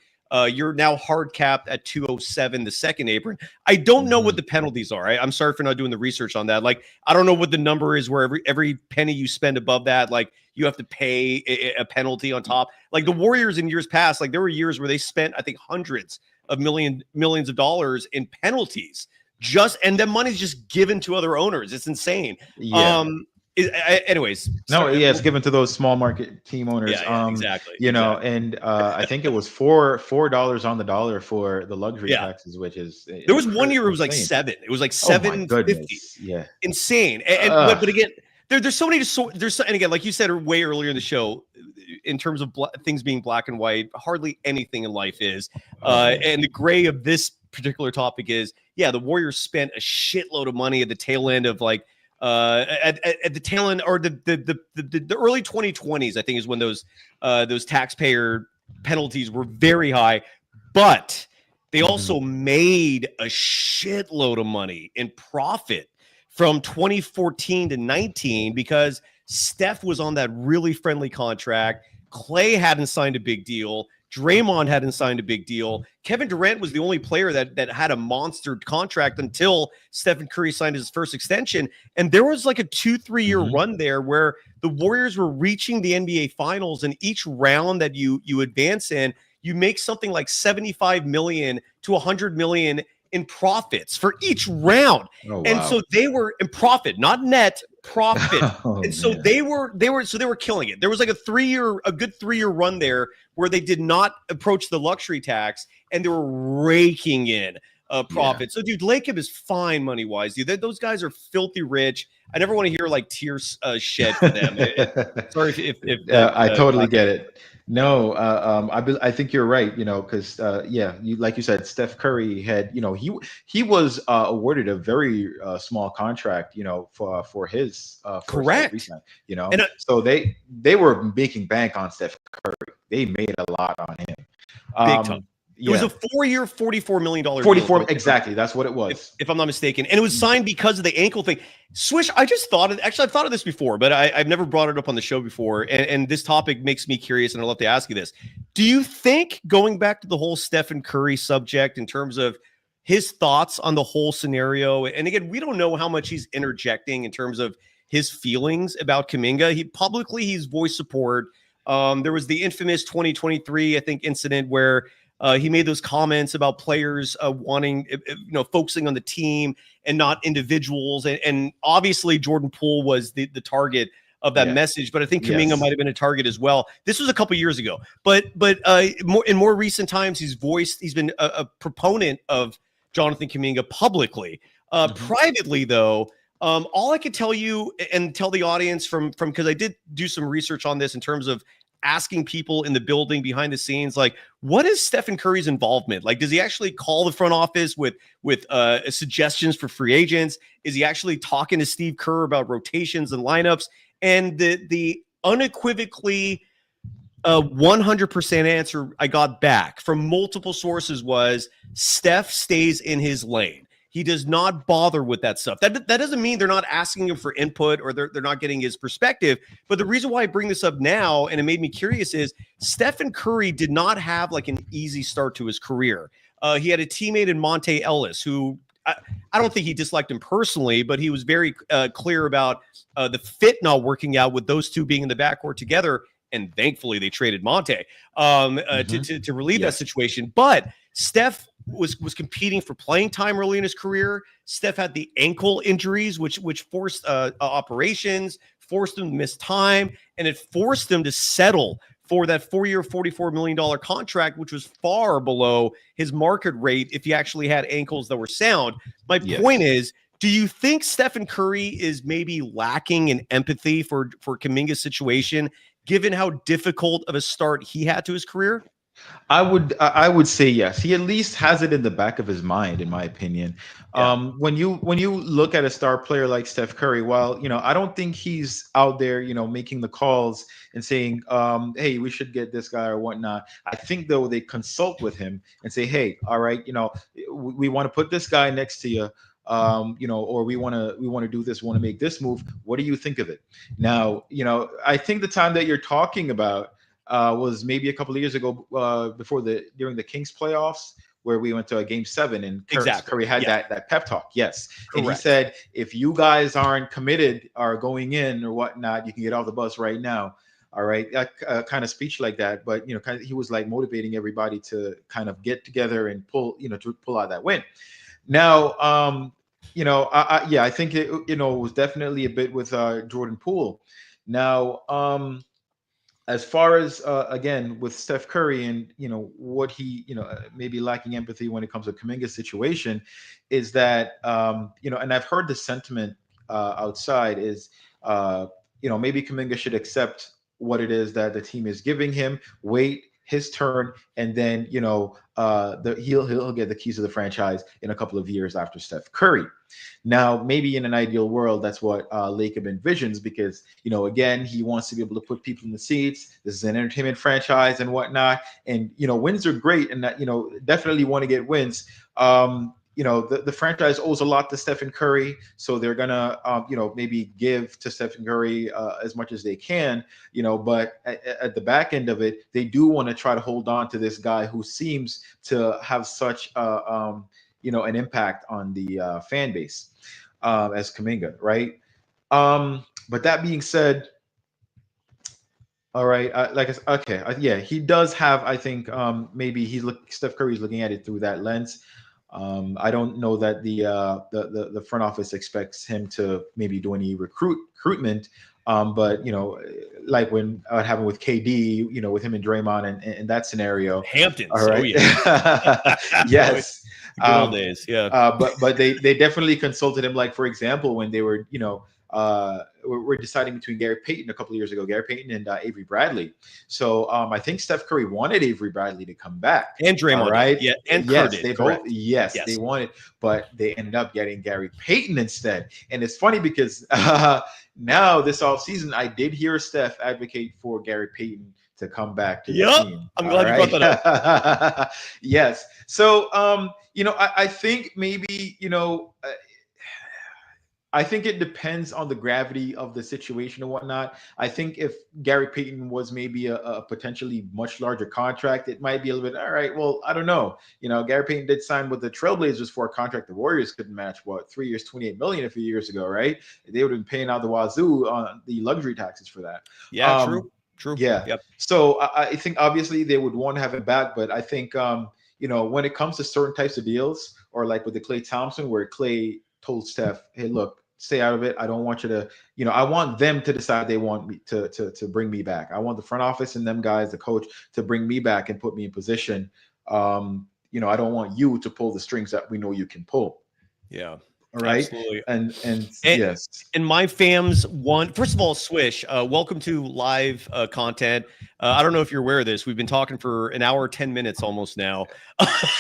you're now hard capped at 207, the second apron. I don't know what the penalties are. I'm sorry for not doing the research on that. Like, I don't know what the number is where every penny you spend above that, like, you have to pay a penalty on top. Like the Warriors in years past, like there were years where they spent, I think, hundreds of millions of dollars in penalties. And then money's just given to other owners. It's insane. Yeah. Anyways. It's given to those small market team owners. Yeah, exactly. And I think it was $4 on the dollar for the luxury taxes, which is there was one year it was like $7. It was like $7.50. Yeah, insane. But again, there's so many. And again, like you said way earlier in the show, in terms of things being black and white, hardly anything in life is. And the gray of this particular topic is, the Warriors spent a shitload of money at the tail end of like. At the tail end, or the early 2020s, I think, is when those taxpayer penalties were very high, but they also made a shitload of money in profit from 2014 to 19 because Steph was on that really friendly contract. Clay hadn't signed a big deal. Draymond hadn't signed a big deal. Kevin Durant was the only player that had a monster contract until Stephen Curry signed his first extension. And there was like a 2-3 year run there where the Warriors were reaching the NBA Finals, and each round that you advance in, you make something like 75 million to 100 million in profits for each round. And so they were in profit, not net profit. They were killing it. There was like a good 3 year run there where they did not approach the luxury tax and they were raking in profit. So dude, Leob is fine money wise, dude. Those guys are filthy rich. I never want to hear like tears shed for them. Sorry if I totally get it. No, I think you're right. Because like you said, Steph Curry had, he was awarded a very small contract, for his correct. Recent, and so they were making bank on Steph Curry. They made a lot on him. Big time. It was a 4-year, $44 million. 44, exactly. That's what it was. If I'm not mistaken. And it was signed because of the ankle thing. Swish, I've thought of this before, but I've never brought it up on the show before. And this topic makes me curious, and I'd love to ask you this. Do you think, going back to the whole Stephen Curry subject in terms of his thoughts on the whole scenario, and again, we don't know how much he's interjecting in terms of his feelings about Kuminga. He's voiced support. There was the infamous 2023, I think, incident where he made those comments about players wanting, focusing on the team and not individuals. And obviously Jordan Poole was the target of that message, but I think Kaminga might have been a target as well. This was a couple years ago, but in more recent times, he's been a proponent of Jonathan Kuminga publicly. Privately though, all I could tell you and tell the audience from because I did do some research on this in terms of asking people in the building behind the scenes, like, what is Stephen Curry's involvement? Like, does he actually call the front office with suggestions for free agents? Is he actually talking to Steve Kerr about rotations and lineups? And the unequivocally 100% answer I got back from multiple sources was Steph stays in his lane. He does not bother with that stuff. That doesn't mean they're not asking him for input or they're not getting his perspective. But the reason why I bring this up now, and it made me curious, is Stephen Curry did not have like an easy start to his career. He had a teammate in Monte Ellis who I don't think he disliked him personally, but he was very clear about the fit not working out with those two being in the backcourt together. And thankfully they traded Monte to relieve that situation. But Steph was competing for playing time early in his career. Steph had the ankle injuries, which forced operations, forced him to miss time, and it forced him to settle for that 4-year, $44 million contract, which was far below his market rate if he actually had ankles that were sound. My point is, do you think Stephen Curry is maybe lacking in empathy for Kuminga's situation, given how difficult of a start he had to his career? I would say yes. He at least has it in the back of his mind, in my opinion. When you look at a star player like Steph Curry, while I don't think he's out there, making the calls and saying, "Hey, we should get this guy" or whatnot. I think though they consult with him and say, "Hey, all right, we want to put this guy next to you." Or we want to do this, we want to make this move. What do you think of it? Now, I think the time that you're talking about was maybe a couple of years ago, during the Kings playoffs, where we went to a Game 7 and Curry had that pep talk. Yes, correct. And he said, if you guys aren't committed or going in or whatnot, you can get off the bus right now. All right, that kind of speech like that, but he was like motivating everybody to kind of get together and pull out that win. Now, I think it was definitely a bit with Jordan Poole. Now, as far as again with Steph Curry and what he maybe lacking empathy when it comes to Kuminga's situation, is that and I've heard the sentiment outside is maybe Kuminga should accept what it is that the team is giving him, wait his turn, and then he'll get the keys to the franchise in a couple of years after Steph Curry. Now, maybe in an ideal world, that's what Leob envisions, because again, he wants to be able to put people in the seats. This is an entertainment franchise and whatnot, and wins are great, and that definitely want to get wins. The franchise owes a lot to Stephen Curry, so they're gonna maybe give to Stephen Curry as much as they can, but at the back end of it, they do want to try to hold on to this guy who seems to have such an impact on the fan base as Kuminga, right? But that being said, all right, he does have, I think, maybe Steph Curry's looking at it through that lens. I don't know that the front office expects him to maybe do any recruitment, but like when it happened with KD, with him and Draymond and that scenario. Hamptons, all right. Yes, good old days, yeah. But they definitely consulted him. Like, for example, when they were we're deciding between Gary Payton a couple of years ago, Gary Payton and Avery Bradley. So I think Steph Curry wanted Avery Bradley to come back, and Draymond, right? Yeah, and yes, Curry they both. Yes, they wanted, but they ended up getting Gary Payton instead. And it's funny because now this offseason, I did hear Steph advocate for Gary Payton to come back to the team. I'm glad you brought that up. Yes. So I think maybe I think it depends on the gravity of the situation and whatnot. I think if Gary Payton was maybe a potentially much larger contract, it might be a little bit, all right, well, I don't know. Gary Payton did sign with the Trailblazers for a contract the Warriors couldn't match, 3 years, $28 million a few years ago, right? They would have been paying out the wazoo on the luxury taxes for that. Yeah, true. Yeah. Yep. So I think obviously they would want to have him back, but I think, when it comes to certain types of deals, or like with the Klay Thompson, where Klay told Steph, hey, look, stay out of it. I don't want you to, I want them to decide they want me to bring me back. I want the front office and them guys, the coach, to bring me back and put me in position. I don't want you to pull the strings that we know you can pull. Yeah. All right. Absolutely. And yes. And my fams want, first of all, Swish, welcome to live content. I don't know if you're aware of this. We've been talking for an hour, 10 minutes almost now.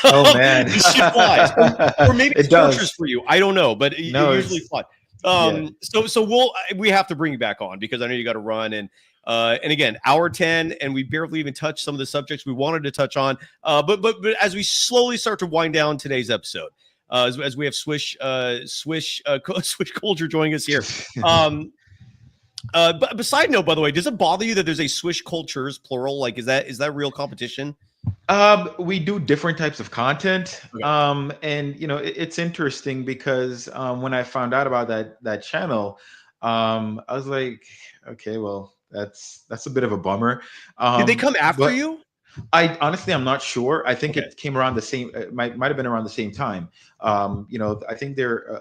Oh man. This shit flies. Or maybe it's torturous for you. I don't know, but it usually flies. So we have to bring you back on, because I know you got to run, and again, hour 10, and we barely even touched some of the subjects we wanted to touch on. But as we slowly start to wind down today's episode, as we have Swish Culture joining us here. But beside note, by the way, does it bother you that there's a Swish Cultures, plural? Like, is that real competition? We do different types of content. Okay. And it's interesting because when I found out about that channel, I was like, okay, well, that's a bit of a bummer. Did they come after you? I'm not sure. I think it came around the same. It might have been around the same time. I think they're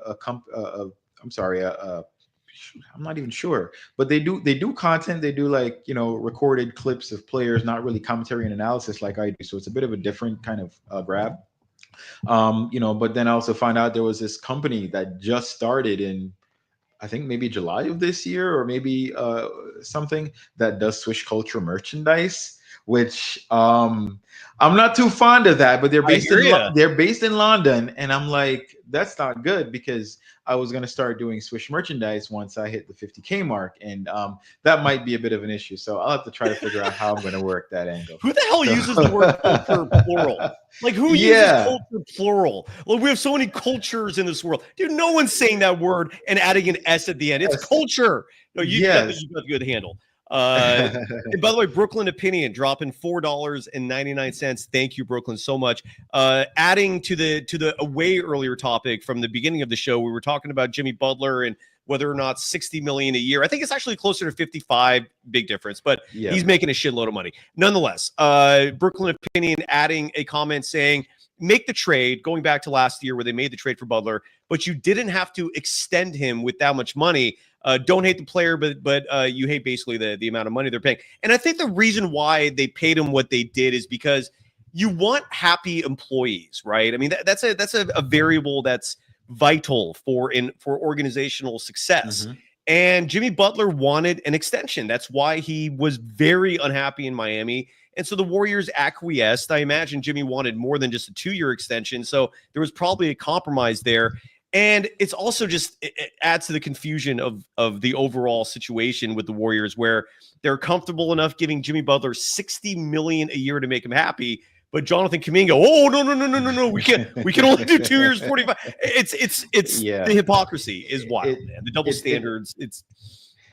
I'm not even sure, but they do content. They do like, recorded clips of players, not really commentary and analysis like I do. So it's a bit of a different kind of grab. But then I also found out there was this company that just started in, I think maybe July of this year, or maybe something that does Swish Culture merchandise, which I'm not too fond of that, but they're based in London, and I'm like, that's not good, because I was going to start doing Swish merchandise once I hit the 50K mark, and that might be a bit of an issue. So I'll have to try to figure out how I'm going to work that angle. Who the hell uses the word culture plural? Like, who uses culture plural? Well, we have so many cultures in this world. Dude, no one's saying that word and adding an S at the end. It's culture. No, you got a good handle. And by the way, Brooklyn Opinion dropping $4.99. Thank you, Brooklyn, so much. Adding to the way earlier topic from the beginning of the show, we were talking about Jimmy Butler and whether or not $60 million a year. I think it's actually closer to 55. Big difference, but he's making a shitload of money. Nonetheless, Brooklyn Opinion adding a comment saying, make the trade, going back to last year where they made the trade for Butler, but you didn't have to extend him with that much money. Don't hate the player, but you hate basically the amount of money they're paying. And I think the reason why they paid him what they did is because you want happy employees, right? I mean, that's a variable that's vital for organizational success. Mm-hmm. And Jimmy Butler wanted an extension. That's why he was very unhappy in Miami. And so the Warriors acquiesced. I imagine Jimmy wanted more than just a 2-year extension. So there was probably a compromise there. And it's also just, it adds to the confusion of the overall situation with the Warriors, where they're comfortable enough giving Jimmy Butler $60 million a year to make him happy. But Jonathan Kuminga, no. We can only do 2 years, 45. It's the hypocrisy is wild, man. The double standards.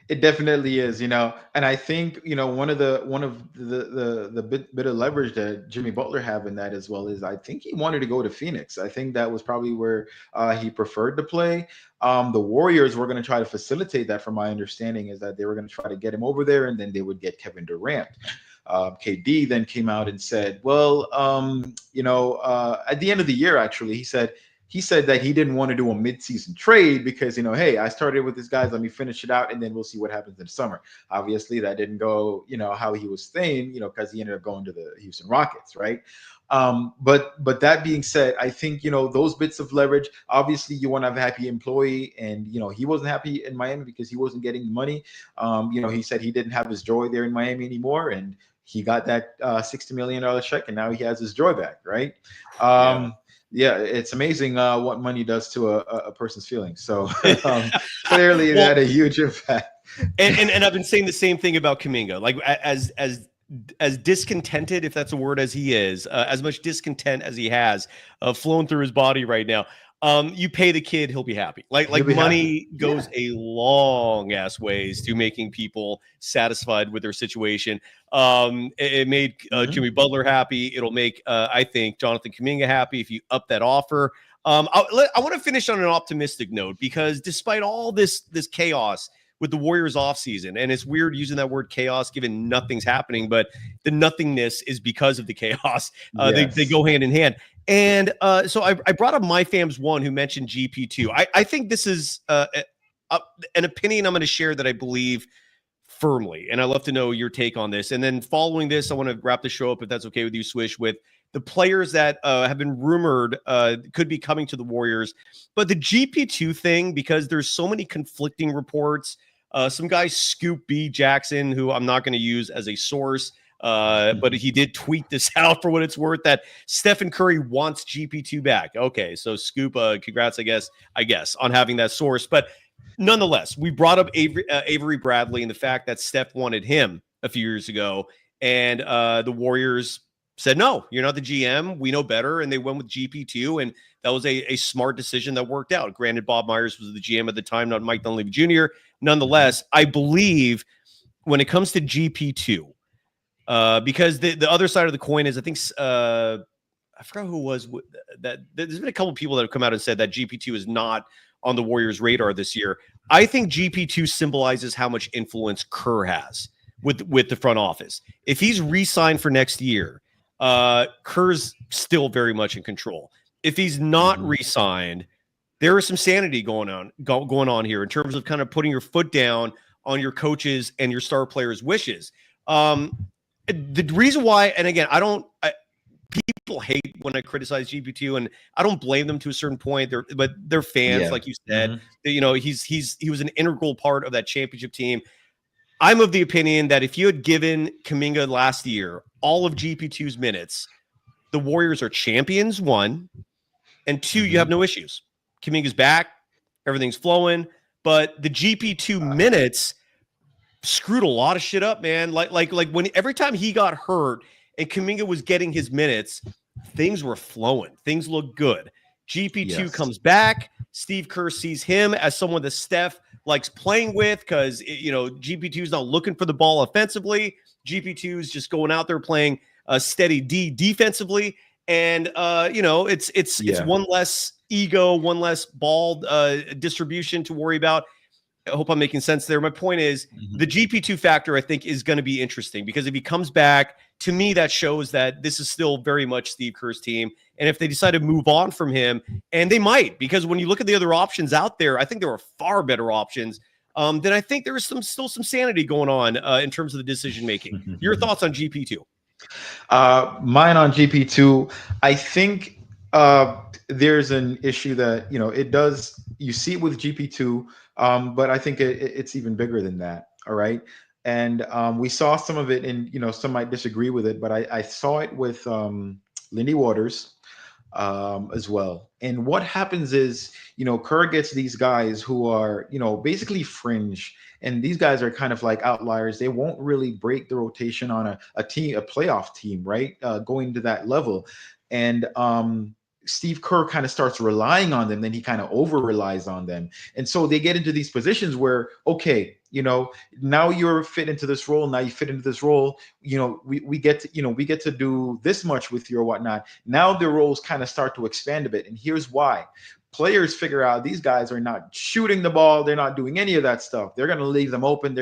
It definitely is, and I think, one of the bit of leverage that Jimmy Butler have in that as well is, I think he wanted to go to Phoenix. I think that was probably where he preferred to play. The Warriors were going to try to facilitate that, from my understanding, is that they were going to try to get him over there, and then they would get Kevin Durant. KD then came out and said, well, at the end of the year, actually, he said that he didn't want to do a mid-season trade because, hey, I started with this guy, let me finish it out, and then we'll see what happens in the summer. Obviously, that didn't go, how he was saying, because he ended up going to the Houston Rockets, right? But that being said, I think, those bits of leverage, obviously you want to have a happy employee, and, he wasn't happy in Miami because he wasn't getting money. He said he didn't have his joy there in Miami anymore, and he got that $60 million check, and now he has his joy back, right? Yeah, it's amazing what money does to a person's feelings. So clearly that had a huge impact. And I've been saying the same thing about Kaminga. Like, as discontented, if that's a word, as he is, as much discontent as he has flown through his body right now, you pay the kid, he'll be happy. Like money goes a long ass ways to making people satisfied with their situation. It made Jimmy Butler happy. It'll make, I think, Jonathan Kuminga happy if you up that offer. I want to finish on an optimistic note, because despite all this chaos with the Warriors offseason, and it's weird using that word chaos given nothing's happening, but the nothingness is because of the chaos. They go hand in hand. And so I brought up MyFams1, who mentioned GP2. I think this is an opinion I'm going to share that I believe firmly, and I'd love to know your take on this. And then following this, I want to wrap the show up, if that's okay with you, Swish, with the players that have been rumored could be coming to the Warriors. But the GP2 thing, because there's so many conflicting reports, some guy, Scoop B. Jackson, who I'm not going to use as a source, but he did tweet this out for what it's worth, that Stephen Curry wants GP2 back. Okay, so Scoop, congrats, I guess, on having that source. But nonetheless, we brought up Avery Bradley and the fact that Steph wanted him a few years ago, and the Warriors said, no, you're not the GM. We know better. And they went with GP2, and that was a smart decision that worked out. Granted, Bob Myers was the GM at the time, not Mike Dunleavy Jr. Nonetheless, I believe when it comes to GP2, because the other side of the coin is, I think, I forgot who it was that. There's been a couple of people that have come out and said that GP2 is not on the Warriors' radar this year. I think GP2 symbolizes how much influence Kerr has with the front office. If he's re-signed for next year, Kerr's still very much in control. If he's not re-signed, there is some sanity going on here in terms of kind of putting your foot down on your coaches and your star players' wishes. The reason why, and again, people hate when I criticize GP2, and I don't blame them to a certain point. They're fans, like you said. You know, he was an integral part of that championship team. I'm of the opinion that if you had given Kuminga last year all of GP2's minutes, the Warriors are champions, 1, and 2, you have no issues. Kuminga's back, everything's flowing, but the GP2 minutes screwed a lot of shit up, man. Like when every time he got hurt and Kuminga was getting his minutes, things were flowing. Things looked good. GP2 comes back. Steve Kerr sees him as someone that Steph likes playing with because, you know, GP2 is not looking for the ball offensively. GP2 is just going out there playing steady D defensively. And, you know, it's one less ego, one less ball distribution to worry about. I hope I'm making sense there. My point is the GP2 factor, I think, is going to be interesting because if he comes back, to me, that shows that this is still very much Steve Kerr's team. And if they decide to move on from him, and they might, because when you look at the other options out there, I think there are far better options. Then I think there is still some sanity going on in terms of the decision making. Your thoughts on GP2? Mine on GP2, I think there's an issue that, you know, you see it with GP2, but I think it's even bigger than that. All right. And we saw some of it, and, you know, some might disagree with it, but I saw it with Lindy Waters as well. And what happens is, you know, Kerr gets these guys who are, you know, basically fringe, and these guys are kind of like outliers. They won't really break the rotation on a playoff team, right? Going to that level. And Steve Kerr kind of starts relying on them, then he kind of over relies on them. And so they get into these positions where, okay, you know, now you're fit into this role. Now you fit into this role. You know, we get to do this much with you or whatnot. Now the roles kind of start to expand a bit. And here's why. Players figure out these guys are not shooting the ball. They're not doing any of that stuff. They're going to leave them open.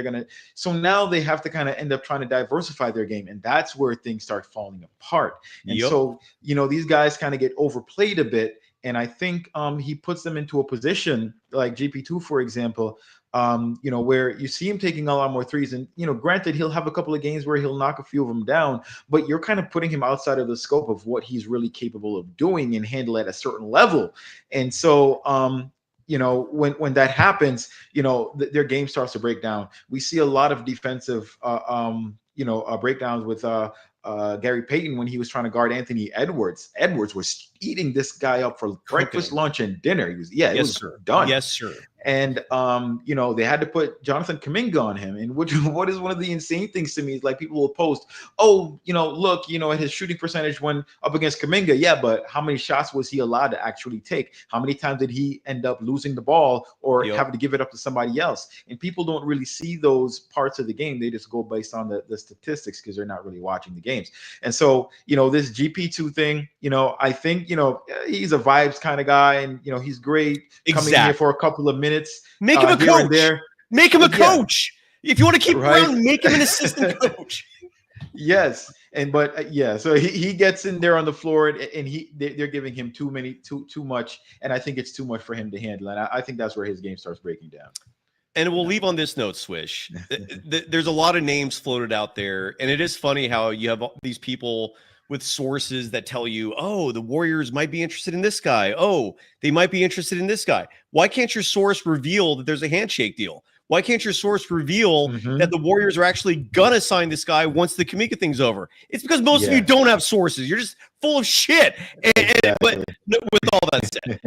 So now they have to kind of end up trying to diversify their game. And that's where things start falling apart. And so, you know, these guys kind of get overplayed a bit. And I think he puts them into a position like GP2, for example, you know, where you see him taking a lot more threes. And, you know, granted, he'll have a couple of games where he'll knock a few of them down, but you're kind of putting him outside of the scope of what he's really capable of doing and handle at a certain level. And so, you know, when that happens, you know, their game starts to break down. We see a lot of defensive, breakdowns with Gary Payton when he was trying to guard Anthony Edwards. Edwards was eating this guy up for breakfast, lunch, and dinner. He was, it was done. Yes, sir. And, you know, they had to put Jonathan Kuminga on him. And what is one of the insane things to me is like people will post, oh, you know, look, you know, at his shooting percentage when up against Kuminga. Yeah, but how many shots was he allowed to actually take? How many times did he end up losing the ball or having to give it up to somebody else? And people don't really see those parts of the game. They just go based on the statistics because they're not really watching the games. And so, you know, this GP2 thing, you know, I think, you know, he's a vibes kind of guy, and, you know, he's great coming in here for a couple of minutes. Make him a coach. Make him a coach. If you want to keep around, make him an assistant coach. Yes. So he gets in there on the floor, and they're giving him too much. And I think it's too much for him to handle. And I think that's where his game starts breaking down. And we'll leave on this note, Swish. There's a lot of names floated out there. And it is funny how you have these people with sources that tell you, oh, the Warriors might be interested in this guy. Oh, they might be interested in this guy. Why can't your source reveal that there's a handshake deal? Why can't your source reveal that the Warriors are actually going to sign this guy once the Kuminga thing's over? It's because most of you don't have sources. You're just full of shit. But with all that said,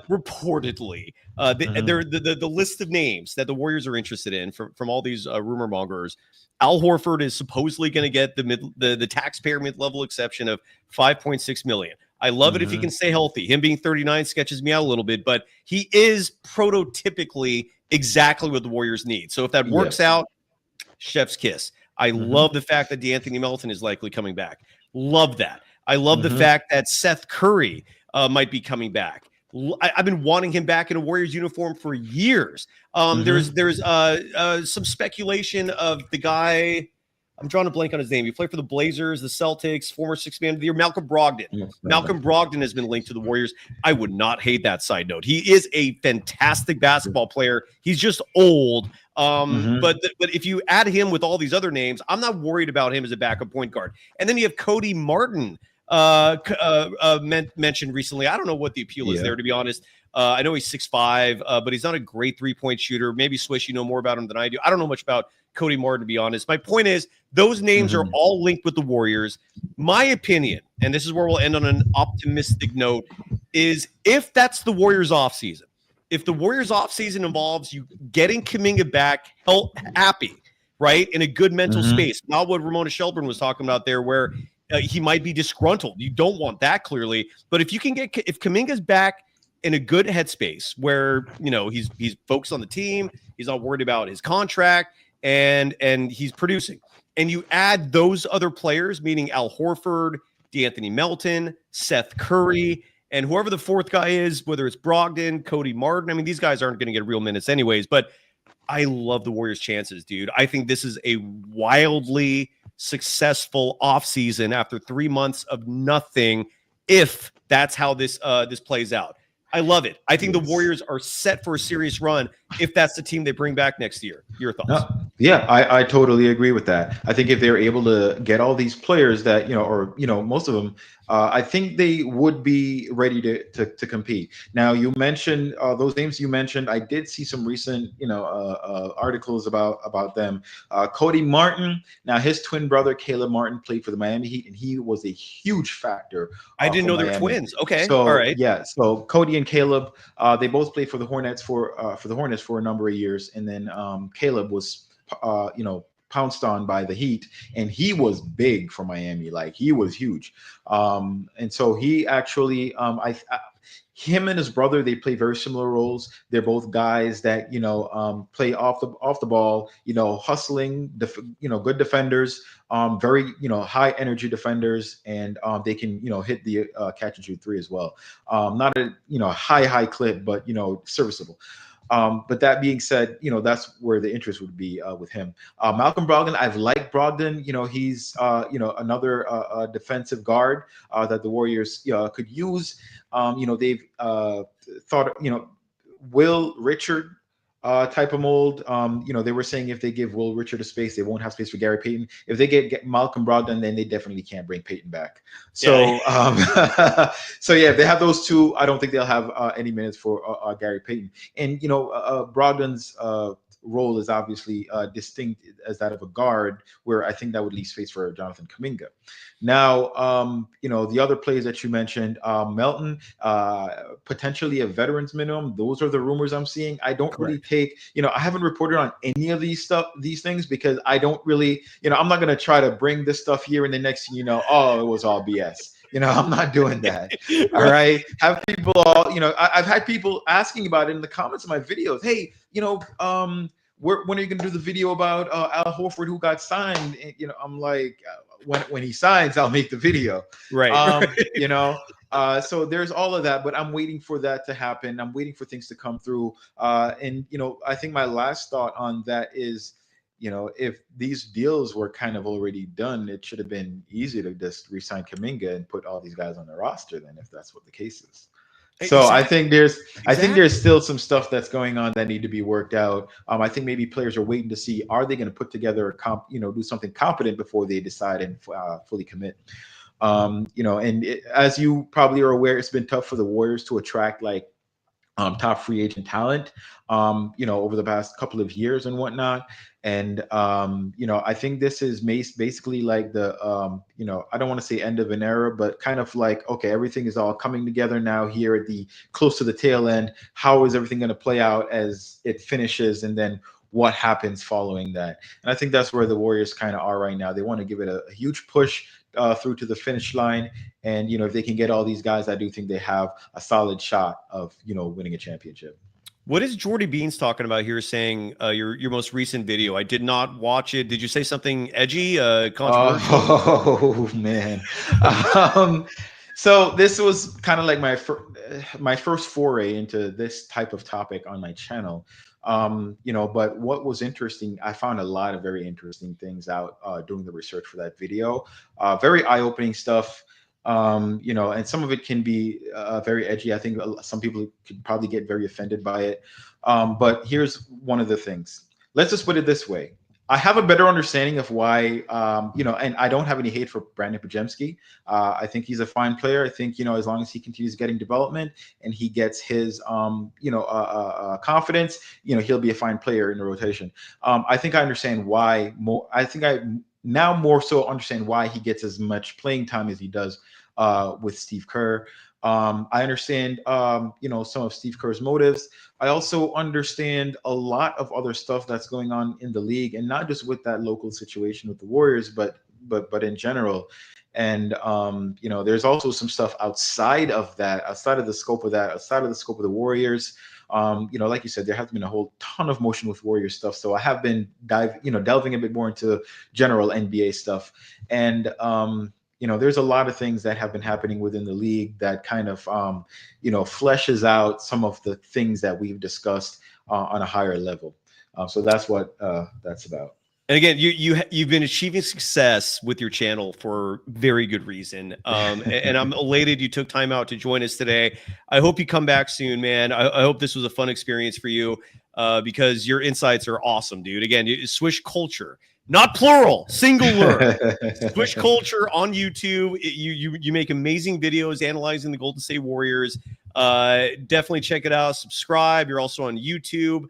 reportedly, the list of names that the Warriors are interested in from all these rumor mongers, Al Horford is supposedly going to get the taxpayer mid-level exception of $5.6 million. I love it if he can stay healthy. Him being 39 sketches me out a little bit, but he is prototypically exactly what the Warriors need. So if that works out, chef's kiss. I love the fact that DeAnthony Melton is likely coming back. Love that. I love the fact that Seth Curry might be coming back. I've been wanting him back in a Warriors uniform for years. There's some speculation of the guy. I'm drawing a blank on his name. He played for the Blazers, the Celtics, former sixth man of the year, Malcolm Brogdon. Malcolm Brogdon has been linked to the Warriors. I would not hate that side note. He is a fantastic basketball player. He's just old. But if you add him with all these other names, I'm not worried about him as a backup point guard. And then you have Cody Martin mentioned recently. I don't know what the appeal is there, to be honest. I know he's 6'5", but he's not a great three-point shooter. Maybe Swish, you know more about him than I do. I don't know much about Cody Martin, to be honest. My point is, those names are all linked with the Warriors. My opinion, and this is where we'll end on an optimistic note, is if that's the Warriors offseason, if the Warriors offseason involves you getting Kuminga back happy, right, in a good mental space, not what Ramona Shelburn was talking about there, where he might be disgruntled. You don't want that, clearly. But if you can get, if Kuminga's back in a good headspace where, you know, he's focused on the team, he's not worried about his contract, and he's producing, and you add those other players, meaning Al Horford, DeAnthony Melton, Seth Curry, and whoever the fourth guy is, whether it's Brogdon, Cody Martin. I mean, these guys aren't going to get real minutes anyways, but I love the Warriors' chances, dude. I think this is a wildly successful offseason after 3 months of nothing, if that's how this plays out. I love it. I think the Warriors are set for a serious run if that's the team they bring back next year. Your thoughts? Yeah, I totally agree with that. I think if they're able to get all these players that, most of them, I think they would be ready to compete. Now, you mentioned those names you mentioned. I did see some recent, articles about them. Cody Martin. Now, his twin brother Caleb Martin played for the Miami Heat, and he was a huge factor. I didn't know they were twins. Okay, so, all right. Yeah, so Cody and Caleb, they both played for the Hornets for a number of years, and then Caleb was, pounced on by the Heat, and he was big for Miami. Like, he was huge. And so he actually, him and his brother, they play very similar roles. They're both guys that, play off the ball, hustling, good defenders, very, high energy defenders, and they can, hit the catch and shoot three as well. Not a, high clip, but, serviceable. But that being said, that's where the interest would be with him. Malcolm Brogdon, I've liked Brogdon. He's another defensive guard that the Warriors could use. They've thought, Will Richard type of mold. They were saying if they give Will Richard a space, they won't have space for Gary Payton. If they get Malcolm Brogdon, then they definitely can't bring Payton back. So, so yeah, if they have those two, I don't think they'll have any minutes for Gary Payton. And Brogdon's role is obviously distinct as that of a guard, where I think that would leave space for Jonathan Kuminga. Now, the other players that you mentioned, Melton, potentially a veterans minimum. Those are the rumors I'm seeing. I don't really take, I haven't reported on any of these things, because I don't really, I'm not going to try to bring this stuff here and the next thing it was all BS. I'm not doing that. All right. Have people all, I've had people asking about it in the comments of my videos. Hey, when are you going to do the video about Al Horford, who got signed? And, I'm like, when he signs, I'll make the video. Right. So there's all of that, but I'm waiting for that to happen. I'm waiting for things to come through. And I think my last thought on that is, if these deals were kind of already done, it should have been easy to just re-sign Kaminga and put all these guys on the roster then, if that's what the case is. So I think there's still some stuff that's going on that need to be worked out. I think maybe players are waiting to see, are they going to put together do something competent before they decide and fully commit. As you probably are aware, it's been tough for the Warriors to attract top free agent talent, over the past couple of years and whatnot. And, I think this is basically like the, I don't want to say end of an era, but kind of like, okay, everything is all coming together now here at the close to the tail end. How is everything going to play out as it finishes? And then what happens following that? And I think that's where the Warriors kind of are right now. They want to give it a huge push through to the finish line. And, if they can get all these guys, I do think they have a solid shot of, winning a championship. What is Jordy Beans talking about here, saying your most recent video? I did not watch it. Did you say something edgy, controversial? Oh, man. So this was kind of like my first foray into this type of topic on my channel. But what was interesting, I found a lot of very interesting things out doing the research for that video. Very eye-opening stuff. And some of it can be very edgy. I think some people could probably get very offended by it. But here's one of the things. Let's just put it this way. I have a better understanding of why, and I don't have any hate for Brandon Pajemski. I think he's a fine player. I think, as long as he continues getting development and he gets his, confidence, he'll be a fine player in the rotation. I think I understand why more. I think I now more so understand why he gets as much playing time as he does with Steve Kerr. I understand, some of Steve Kerr's motives. I also understand a lot of other stuff that's going on in the league, and not just with that local situation with the Warriors, but in general. And there's also some stuff outside of that, outside of the scope of the Warriors. Like you said, there has been a whole ton of motion with Warriors stuff. So I have been delving a bit more into general NBA stuff, and there's a lot of things that have been happening within the league that kind of, fleshes out some of the things that we've discussed on a higher level. So that's what that's about. And again, you've been achieving success with your channel for very good reason. And I'm elated you took time out to join us today. I hope you come back soon, man. I hope this was a fun experience for you because your insights are awesome, dude. Again, Swish Culture. Not plural, singular. Swish Culture on YouTube. You make amazing videos analyzing the Golden State Warriors. Definitely check it out. Subscribe. You're also on YouTube.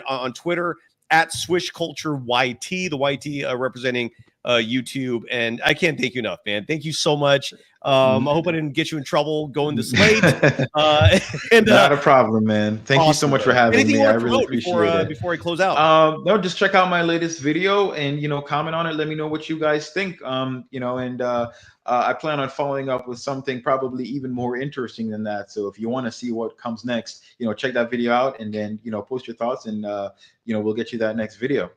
On Twitter at Swish Culture YT. The YT representing YouTube. And I can't thank you enough, man. Thank you so much. I hope I didn't get you in trouble going this late. Not a problem, man. Thank you so much for having me. I really appreciate it. Before I close out, no, just check out my latest video and comment on it. Let me know what you guys think. I plan on following up with something probably even more interesting than that. So if you want to see what comes next, check that video out and then post your thoughts and we'll get you that next video.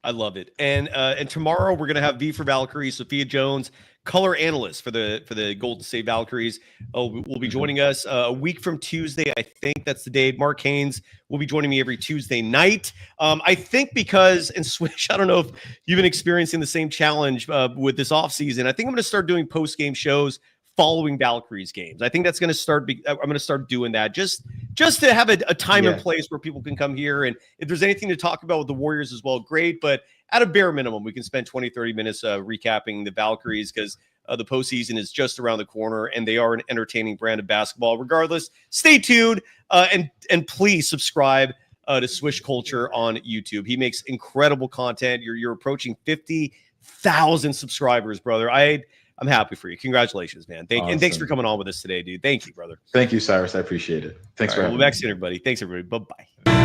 I love it. And tomorrow we're gonna have V for Valkyrie, Sophia Jones, color analyst for the Golden State Valkyries. Will be joining us a week from Tuesday. I think that's the day. Mark Haynes will be joining me every Tuesday night. I think because, and Swish, I don't know if you've been experiencing the same challenge with this offseason. I think I'm going to start doing post-game shows following Valkyries games. I think that's going to start. I'm going to start doing that just to have a time and place where people can come here. And if there's anything to talk about with the Warriors as well, great. But at a bare minimum, we can spend 20, 30 minutes recapping the Valkyries because the postseason is just around the corner and they are an entertaining brand of basketball. Regardless, stay tuned and please subscribe to Swish Culture on YouTube. He makes incredible content. You're approaching 50,000 subscribers, brother. I'm happy for you. Congratulations, man. Awesome. And thanks for coming on with us today, dude. Thank you, brother. Thank you, Cyrus. I appreciate it. Thanks for having me. We'll be back soon, everybody. Thanks, everybody. Bye-bye.